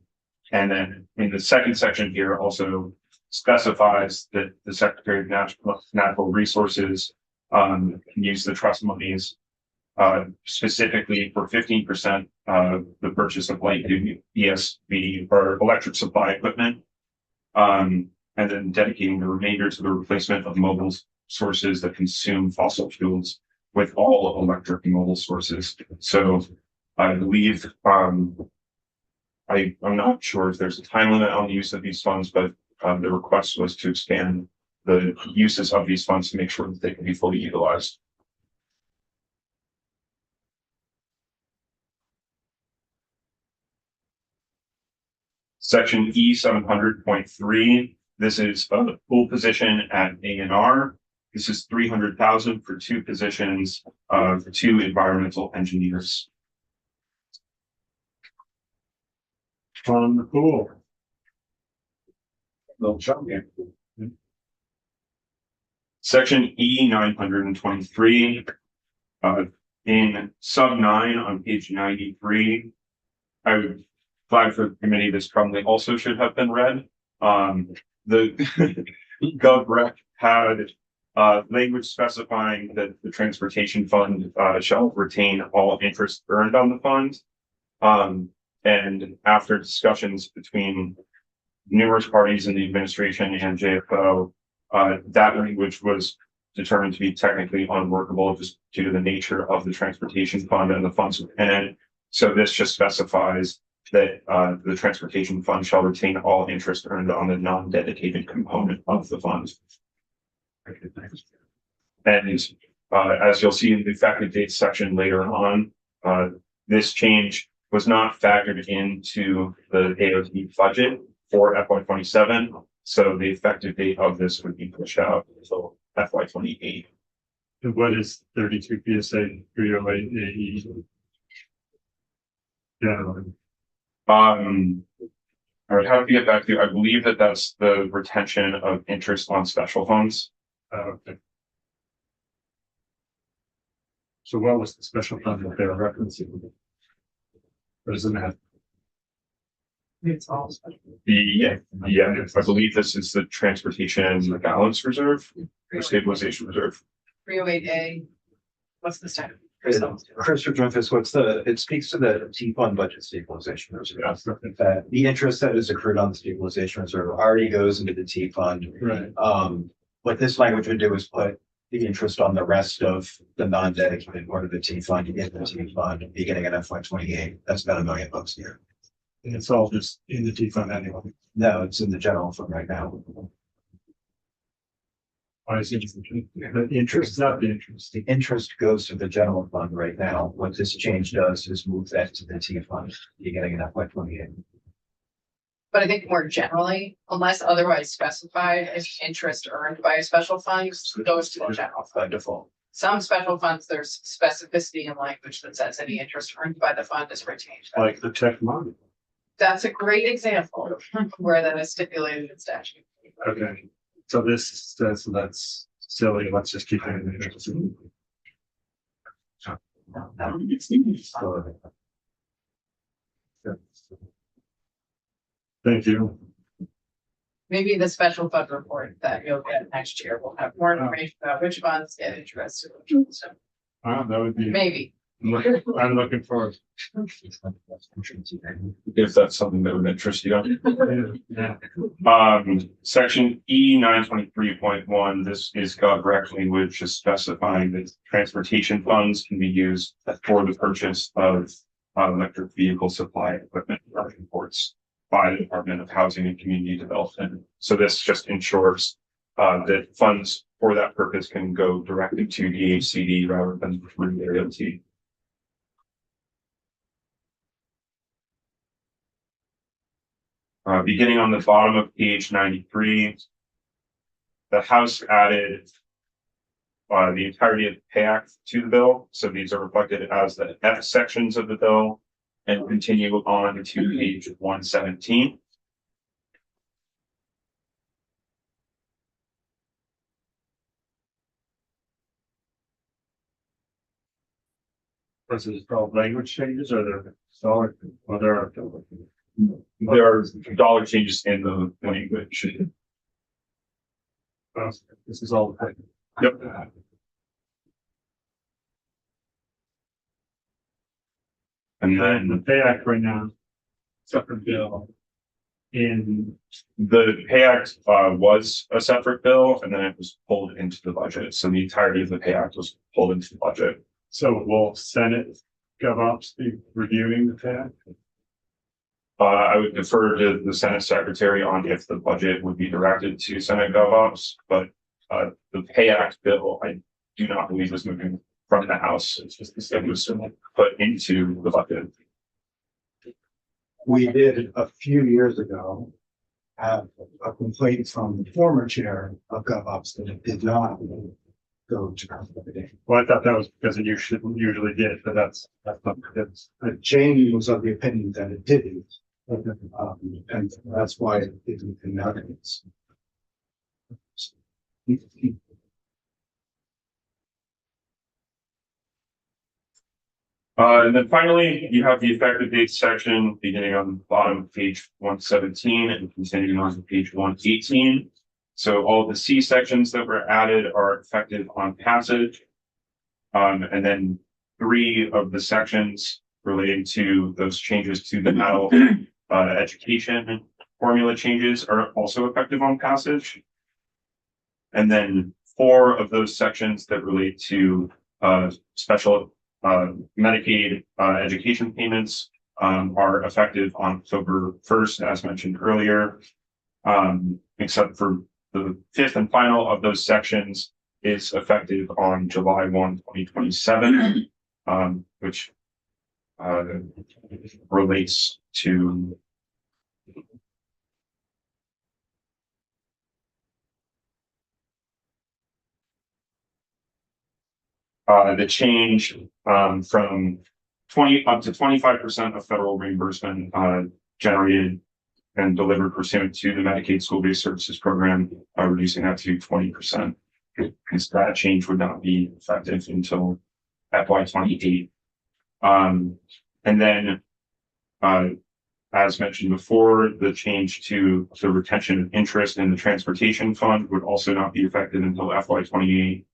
S10: then in the second section here also specifies that the Secretary of Natural Resources can use the trust monies specifically for 15% of the purchase of light duty ESV or electric supply equipment. And then dedicating the remainder to the replacement of mobile sources that consume fossil fuels with all electric mobile sources. So I believe, I'm not sure if there's a time limit on the use of these funds, but the request was to expand the uses of these funds to make sure that they can be fully utilized. Section E 700.3. This is a full position at A&R. This is 300,000 for two positions for two environmental engineers.
S2: From the pool.
S10: Section E 923. In sub 9 on page 93, I would flag for the committee, this probably also should have been read. The GovRec had Language specifying that the transportation fund, shall retain all interest earned on the fund. And after discussions between numerous parties in the administration and JFO, that language was determined to be technically unworkable just due to the nature of the transportation fund and the funds within it. So this just specifies that the transportation fund shall retain all interest earned on the non-dedicated component of the fund. And as you'll see in the effective date section later on, this change was not factored into the AOT budget for FY27. So the effective date of this would be pushed out until FY28.
S2: And what is 32 PSA 308 AE? Yeah.
S10: I would have to get back to you. I believe that that's the retention of interest on special funds.
S2: Okay. So what was the special fund that they were referencing? What does it matter?
S4: It's all special.
S10: Yeah, I believe this is the transportation balance reserve or stabilization reserve.
S1: 308A. What's the status?
S9: Chris Griffiths, it speaks to the T fund budget stabilization reserve. That the interest that is accrued on the stabilization reserve already goes into the T fund.
S2: Right.
S9: What this language would do is put the interest on the rest of the non-dedicated part of the T fund, in the T fund, beginning in FY28. That's about $1 million a year.
S2: And it's all just in the T fund anyway.
S9: No, it's in the general fund right now.
S2: Why is it the interest, not the interest?
S9: The interest goes to the general fund right now. What this change does is move that to the T fund, beginning in FY28.
S1: But I think more generally, unless otherwise specified, as interest earned by a special fund goes to the general
S9: By
S1: fund.
S9: default.
S1: Some special funds, there's specificity in language that says any interest earned by the fund is retained.
S2: Like the tech money.
S1: That's a great example where that is stipulated in statute.
S2: Okay. So this says that's silly. Let's just keep it in the interest. Thank you.
S1: Maybe the special fund report that you'll get next year will have more information about which funds get interested. So
S2: That would be,
S1: maybe.
S2: I'm looking forward.
S10: If that's something that would interest you.
S2: Yeah.
S10: Section E 923.1, this is gov language just specifying that transportation funds can be used for the purchase of electric vehicle supply equipment imports by the Department of Housing and Community Development. So this just ensures that funds for that purpose can go directly to the HCD rather than through the AOT. Beginning on the bottom of page 93, the House added the entirety of the pay act to the bill. So these are reflected as the F sections of the bill and continue on to page 117.
S2: Was it called language changes or there dollar? Well, there are.
S10: There are dollar changes in the language.
S2: This is all.
S10: Yep. And
S2: And the
S10: then
S2: pay act right now, separate bill. In,
S10: the pay act was a separate bill and then it was pulled into the budget. So the entirety of the pay act was pulled into the budget.
S2: so will Senate GovOps be reviewing the pay act?
S10: I would defer to the Senate Secretary on if the budget would be directed to Senate GovOps, but the Pay Act bill, I do not believe is moving from the House. It's just it was put into the budget.
S3: We did a few years ago have a complaint from the former chair of GovOps that it did not go to committee.
S2: Well, I thought that was because you shouldn't usually get it, but that's not, it's,
S3: Jane was of the opinion that it didn't. And that's why it isn't in nowadays.
S10: And then finally, you have the effective date section beginning on the bottom of page 117 and continuing on to page 118. So all of the C sections that were added are effective on passage. And then 3 of the sections relating to those changes to the adult education formula changes are also effective on passage. And then 4 of those sections that relate to special Medicaid education payments are effective on October 1st, as mentioned earlier. Except for the 5th and final of those sections is effective on July 1, 2027, which relates to the change from 20 up to 25% of federal reimbursement generated and delivered pursuant to the Medicaid school-based services program, reducing that to 20%. Because that change would not be effective until FY28. And then, as mentioned before, the change to the retention of interest in the transportation fund would also not be effective until FY28.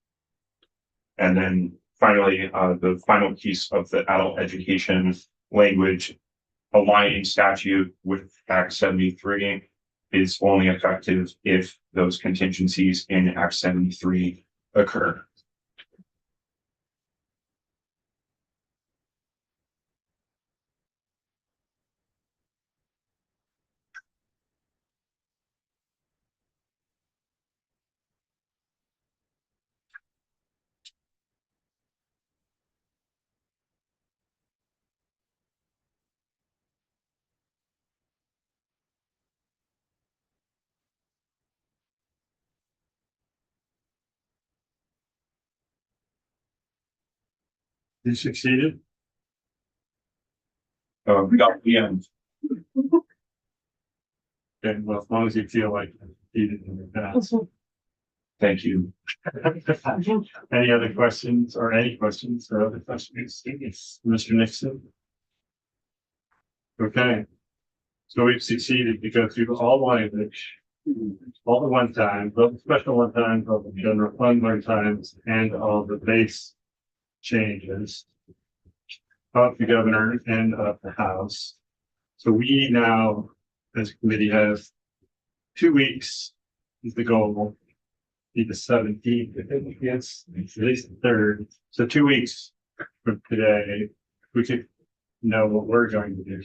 S10: And then finally, the final piece of the adult education language aligning statute with Act 73 is only effective if those contingencies in Act 73 occur.
S2: You succeeded?
S10: We got the end.
S2: And well, as long as you feel like you did in the past.
S10: Thank you.
S2: Any other questions or any questions or other questions? Mr. Nixon? Okay. So we've succeeded because through all language, all the one time, both the special one times, both the general fund one times, and all the base changes of the governor and of the House. So we now, as a committee, have 2 weeks is the goal. Be the 17th, I think, yes, at least the 3rd. So 2 weeks from today, we could know what we're going to do.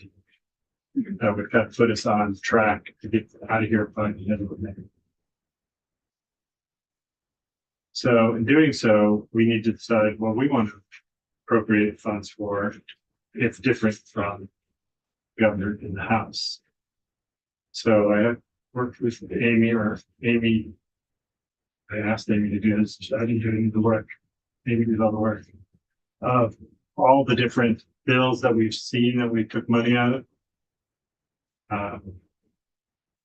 S2: That would kind of put us on track to get out of here by the end of the day. So in doing so, we need to decide what we want to appropriate funds for. It's different from governor in the House. So I have worked with Amy. I asked Amy to do this. I didn't do any of the work. Amy did all the work. Of all the different bills that we've seen that we took money out of.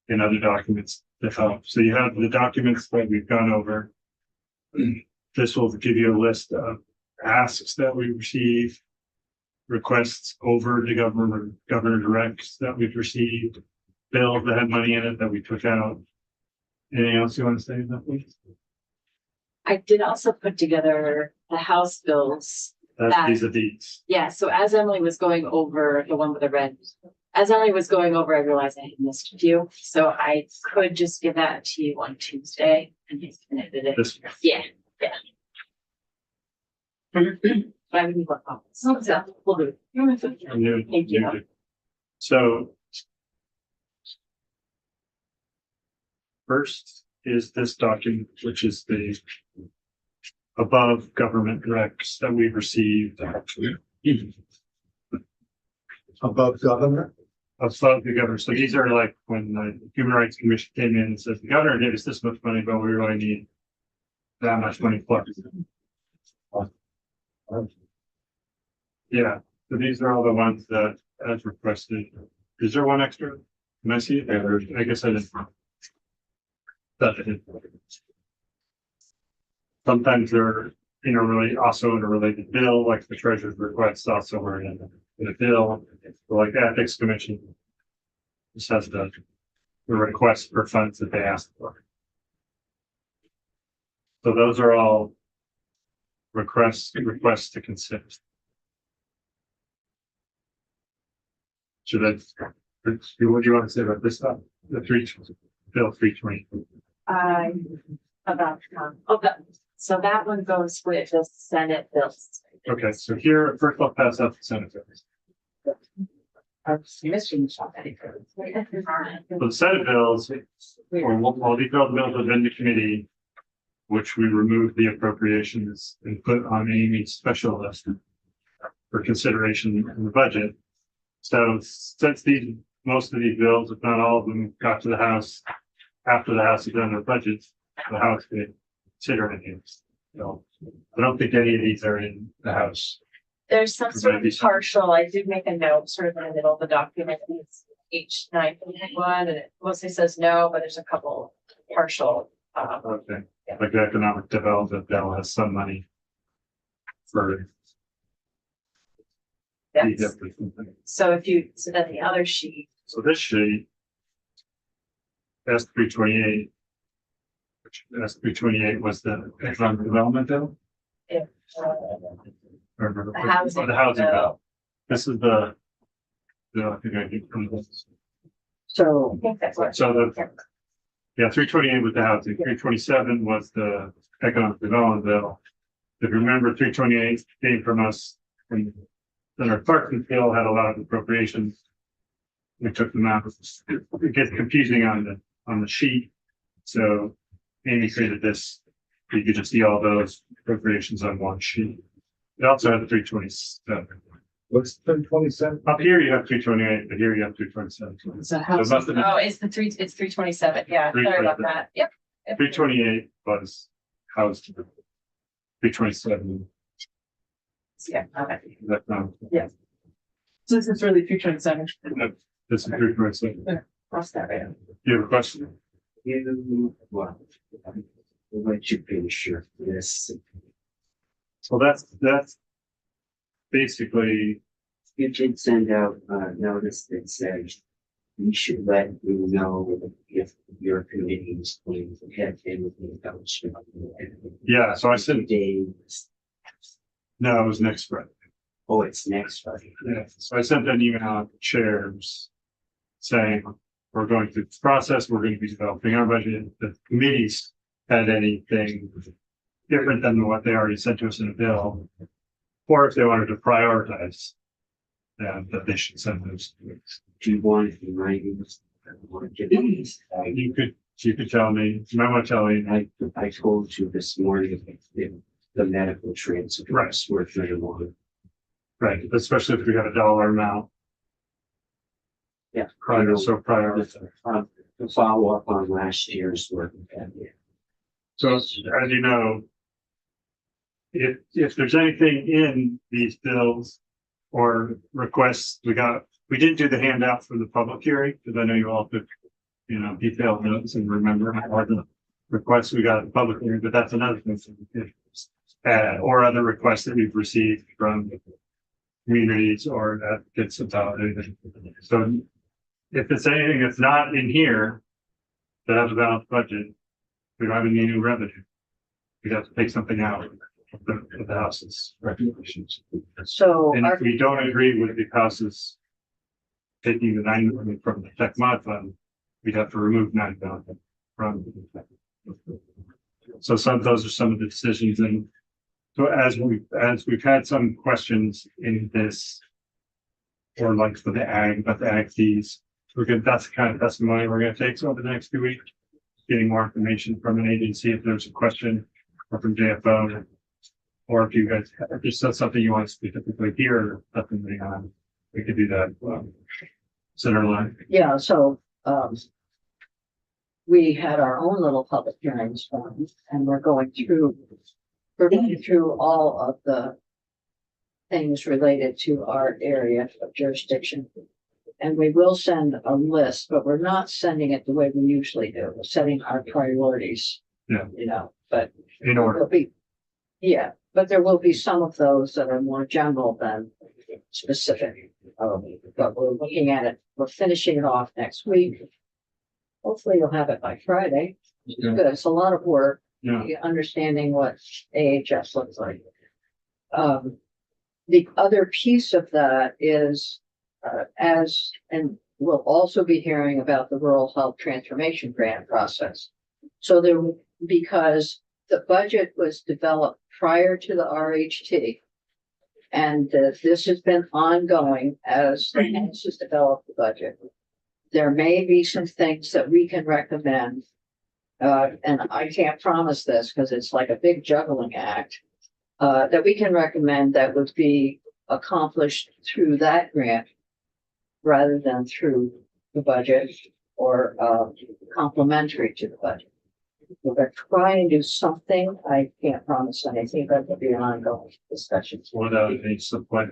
S2: And other documents that help. So you have the documents that we've gone over. This will give you a list of asks that we receive, requests over the governor directs that we've received, bills that had money in it that we took out. Anything else you want to say about this?
S6: I did also put together the House bills.
S2: These are these.
S6: Yeah, so as Emily was going over the one with the red, as Emily was going over, I realized I had missed a few. So I could just give that to you on Tuesday and just edit it.
S2: This.
S6: Yeah. But I would need more comments. So we'll do it. Thank you.
S2: So first is this document, which is the above government directs that we've received.
S3: Above governor?
S2: Above the governor. So these are like when the Human Rights Commission came in and says the governor gave us this much money, but we really need that much money plus. Yeah, so these are all the ones that as requested. Is there one extra? Can I see it? Yeah, I guess I didn't. Sometimes they're, really also in a related bill, like the treasurer's requests also are in a bill, like ethics commission. This has the request for funds that they asked for. So those are all requests to consider. Should I, what do you want to say about this stuff? The Bill 320.
S6: So that one goes with the Senate bills.
S2: Okay, so here, first I'll pass out the Senate bills.
S5: I'm missing something.
S2: So the Senate bills, or all the bills within the committee, which we removed the appropriations and put on Amy's special list for consideration in the budget. So since most of these bills, if not all of them, got to the House after the House had done their budgets, the House could consider any of these. So I don't think any of these are in the House.
S6: There's some sort of partial, I did make a note sort of in the middle of the document, it's each 9.1, and it mostly says no, but there's a couple partial.
S2: Okay, like the economic development bill has some money for.
S6: Yes. So then the other sheet,
S2: So this sheet. S328. Which S328 was the economic development bill?
S6: if,
S2: Or
S6: The housing
S2: the housing
S6: bill.
S2: bill. This is the. I think I get from this.
S5: So,
S6: I think that's what.
S2: So yeah, 328 was the housing, 327 was the economic development bill. If you remember, 328 came from us, and then our Clarksville had a lot of appropriations. We took them out. It gets confusing on the sheet. So Amy created this, you could just see all those appropriations on one sheet. It also had the 327.
S3: What's 327?
S2: Up here you have 328, but here you have 327.
S4: Is that
S2: So
S4: how?
S2: it must have been
S6: Oh, it's 327, yeah, sorry about
S2: 327.
S6: that, yep.
S2: 328 was housed. 327.
S6: Yeah, okay.
S2: That's not.
S4: So this is really 327.
S2: This is 327.
S6: Cross that right out.
S2: You have a question?
S8: Well, I'll let you finish your this.
S2: So that's basically,
S8: You did send out a notice that says you should let me know if your committee is going to have anything else.
S2: yeah, so I said,
S8: Today,
S2: no, it was next Friday.
S8: oh, it's next Friday.
S2: Yeah, so I sent an email out to chairs saying, we're going through this process, we're going to be developing our budget. The committees had anything different than what they already sent to us in a bill. Or if they wanted to prioritize, that they should send those.
S8: Do you want it in writing?
S2: You could tell me, you might want to tell me,
S8: I told you this morning, the medical transfer.
S2: Right.
S8: Worth $31.
S2: right, especially if we have a dollar amount.
S8: Yeah.
S2: Prior, so prior.
S8: To follow up on last year's work.
S2: So as you know, if there's anything in these bills or requests, we didn't do the handout for the public hearing, because I know you all took, detailed notes and remember all the requests we got at the public hearing, but that's another thing. Or other requests that we've received from communities or advocates about anything. So if it's anything that's not in here that has a balanced budget, we don't have any new revenue. We have to take something out of the House's recommendations.
S5: so
S2: And if we don't agree with the House's taking the 9 million from the tech mod fund, we'd have to remove 9 million from. So those are some of the decisions, and so as we've had some questions in this, or like for the ag fees, that's the kind of testimony we're going to take over the next 2 weeks, getting more information from an agency if there's a question, or from JFO, or if you guys just said something you want to specifically hear, something on, we could do that. Center line.
S5: yeah, so, we had our own little public hearings, and we're going through all of the things related to our area of jurisdiction. And we will send a list, but we're not sending it the way we usually do. We're setting our priorities.
S2: Yeah.
S5: But
S2: In order.
S5: there'll be, yeah, but there will be some of those that are more general than specific. But we're looking at it, we're finishing it off next week. Hopefully you'll have it by Friday. It's good. It's a lot of work.
S2: Yeah.
S5: understanding what AHS looks like. The other piece of that is, and we'll also be hearing about the Rural Health Transformation Grant process. So because the budget was developed prior to the RHT, and this has been ongoing as the House has developed the budget. There may be some things that we can recommend. And I can't promise this because it's like a big juggling act. That we can recommend that would be accomplished through that grant rather than through the budget or complementary to the budget. We're trying to do something. I can't promise anything, but it'll be an ongoing discussion.
S2: What needs to play?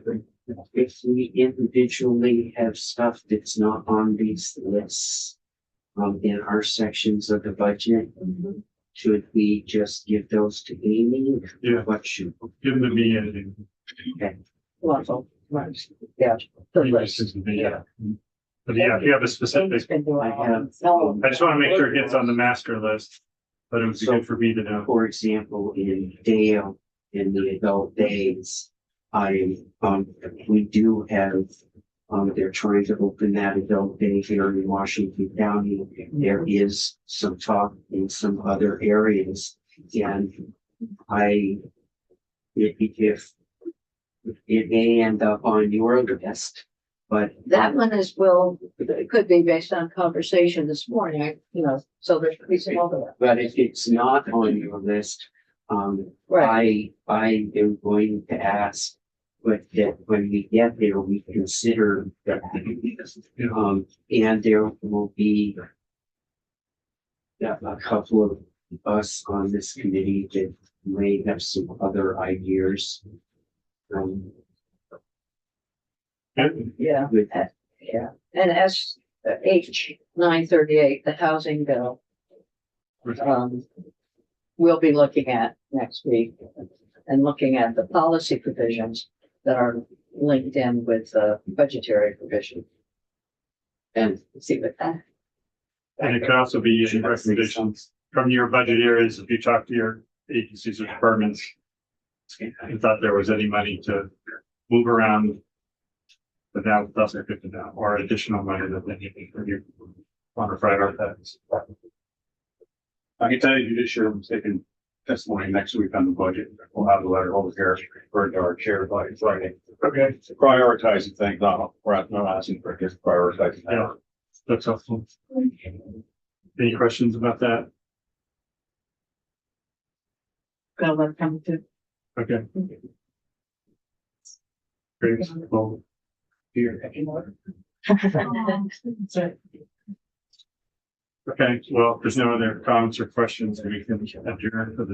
S8: If we individually have stuff that's not on these lists, in our sections of the budget, should we just give those to Amy?
S2: Yeah.
S8: What should?
S2: Give them to me and.
S8: Okay.
S5: Well, yeah. The list.
S2: Yeah. But yeah, if you have a specific,
S5: Amy's been doing
S8: I have,
S5: all-
S2: I just want to make sure it gets on the master list. But it would be good for me to know.
S8: For example, in Dale, in the adult days, we do have, they're trying to open that adult day here in Washington County. There is some talk in some other areas, and if it may end up on your list, but
S5: That one it could be based on conversation this morning, so there's could be some overlap.
S8: But if it's not on your list,
S5: Right.
S8: I am going to ask, but that when we get there, we consider that. And there will be a couple of us on this committee that may have some other ideas.
S5: Yeah.
S8: With
S5: Yeah, and H 938, the housing bill. We'll be looking at next week and looking at the policy provisions that are linked in with budgetary provision. And see what that.
S2: And it could also be any recommendations from your budget areas, if you talk to your agencies or departments. I thought there was any money to move around. But now it doesn't fit to now, or additional money that they need for you. Want to prioritize.
S7: I can tell you this year, I'm taking testimony next week on the budget. We'll have the letter over here referred to our chair by Friday.
S2: Okay.
S7: Prioritizing things, we're not asking for just prioritizing.
S2: Yeah, that's helpful. Any questions about that?
S4: Gonna let it come to.
S2: Okay. Great, well. Here.
S4: That's right.
S2: Okay, well, if there's no other comments or questions, we can adjourn for the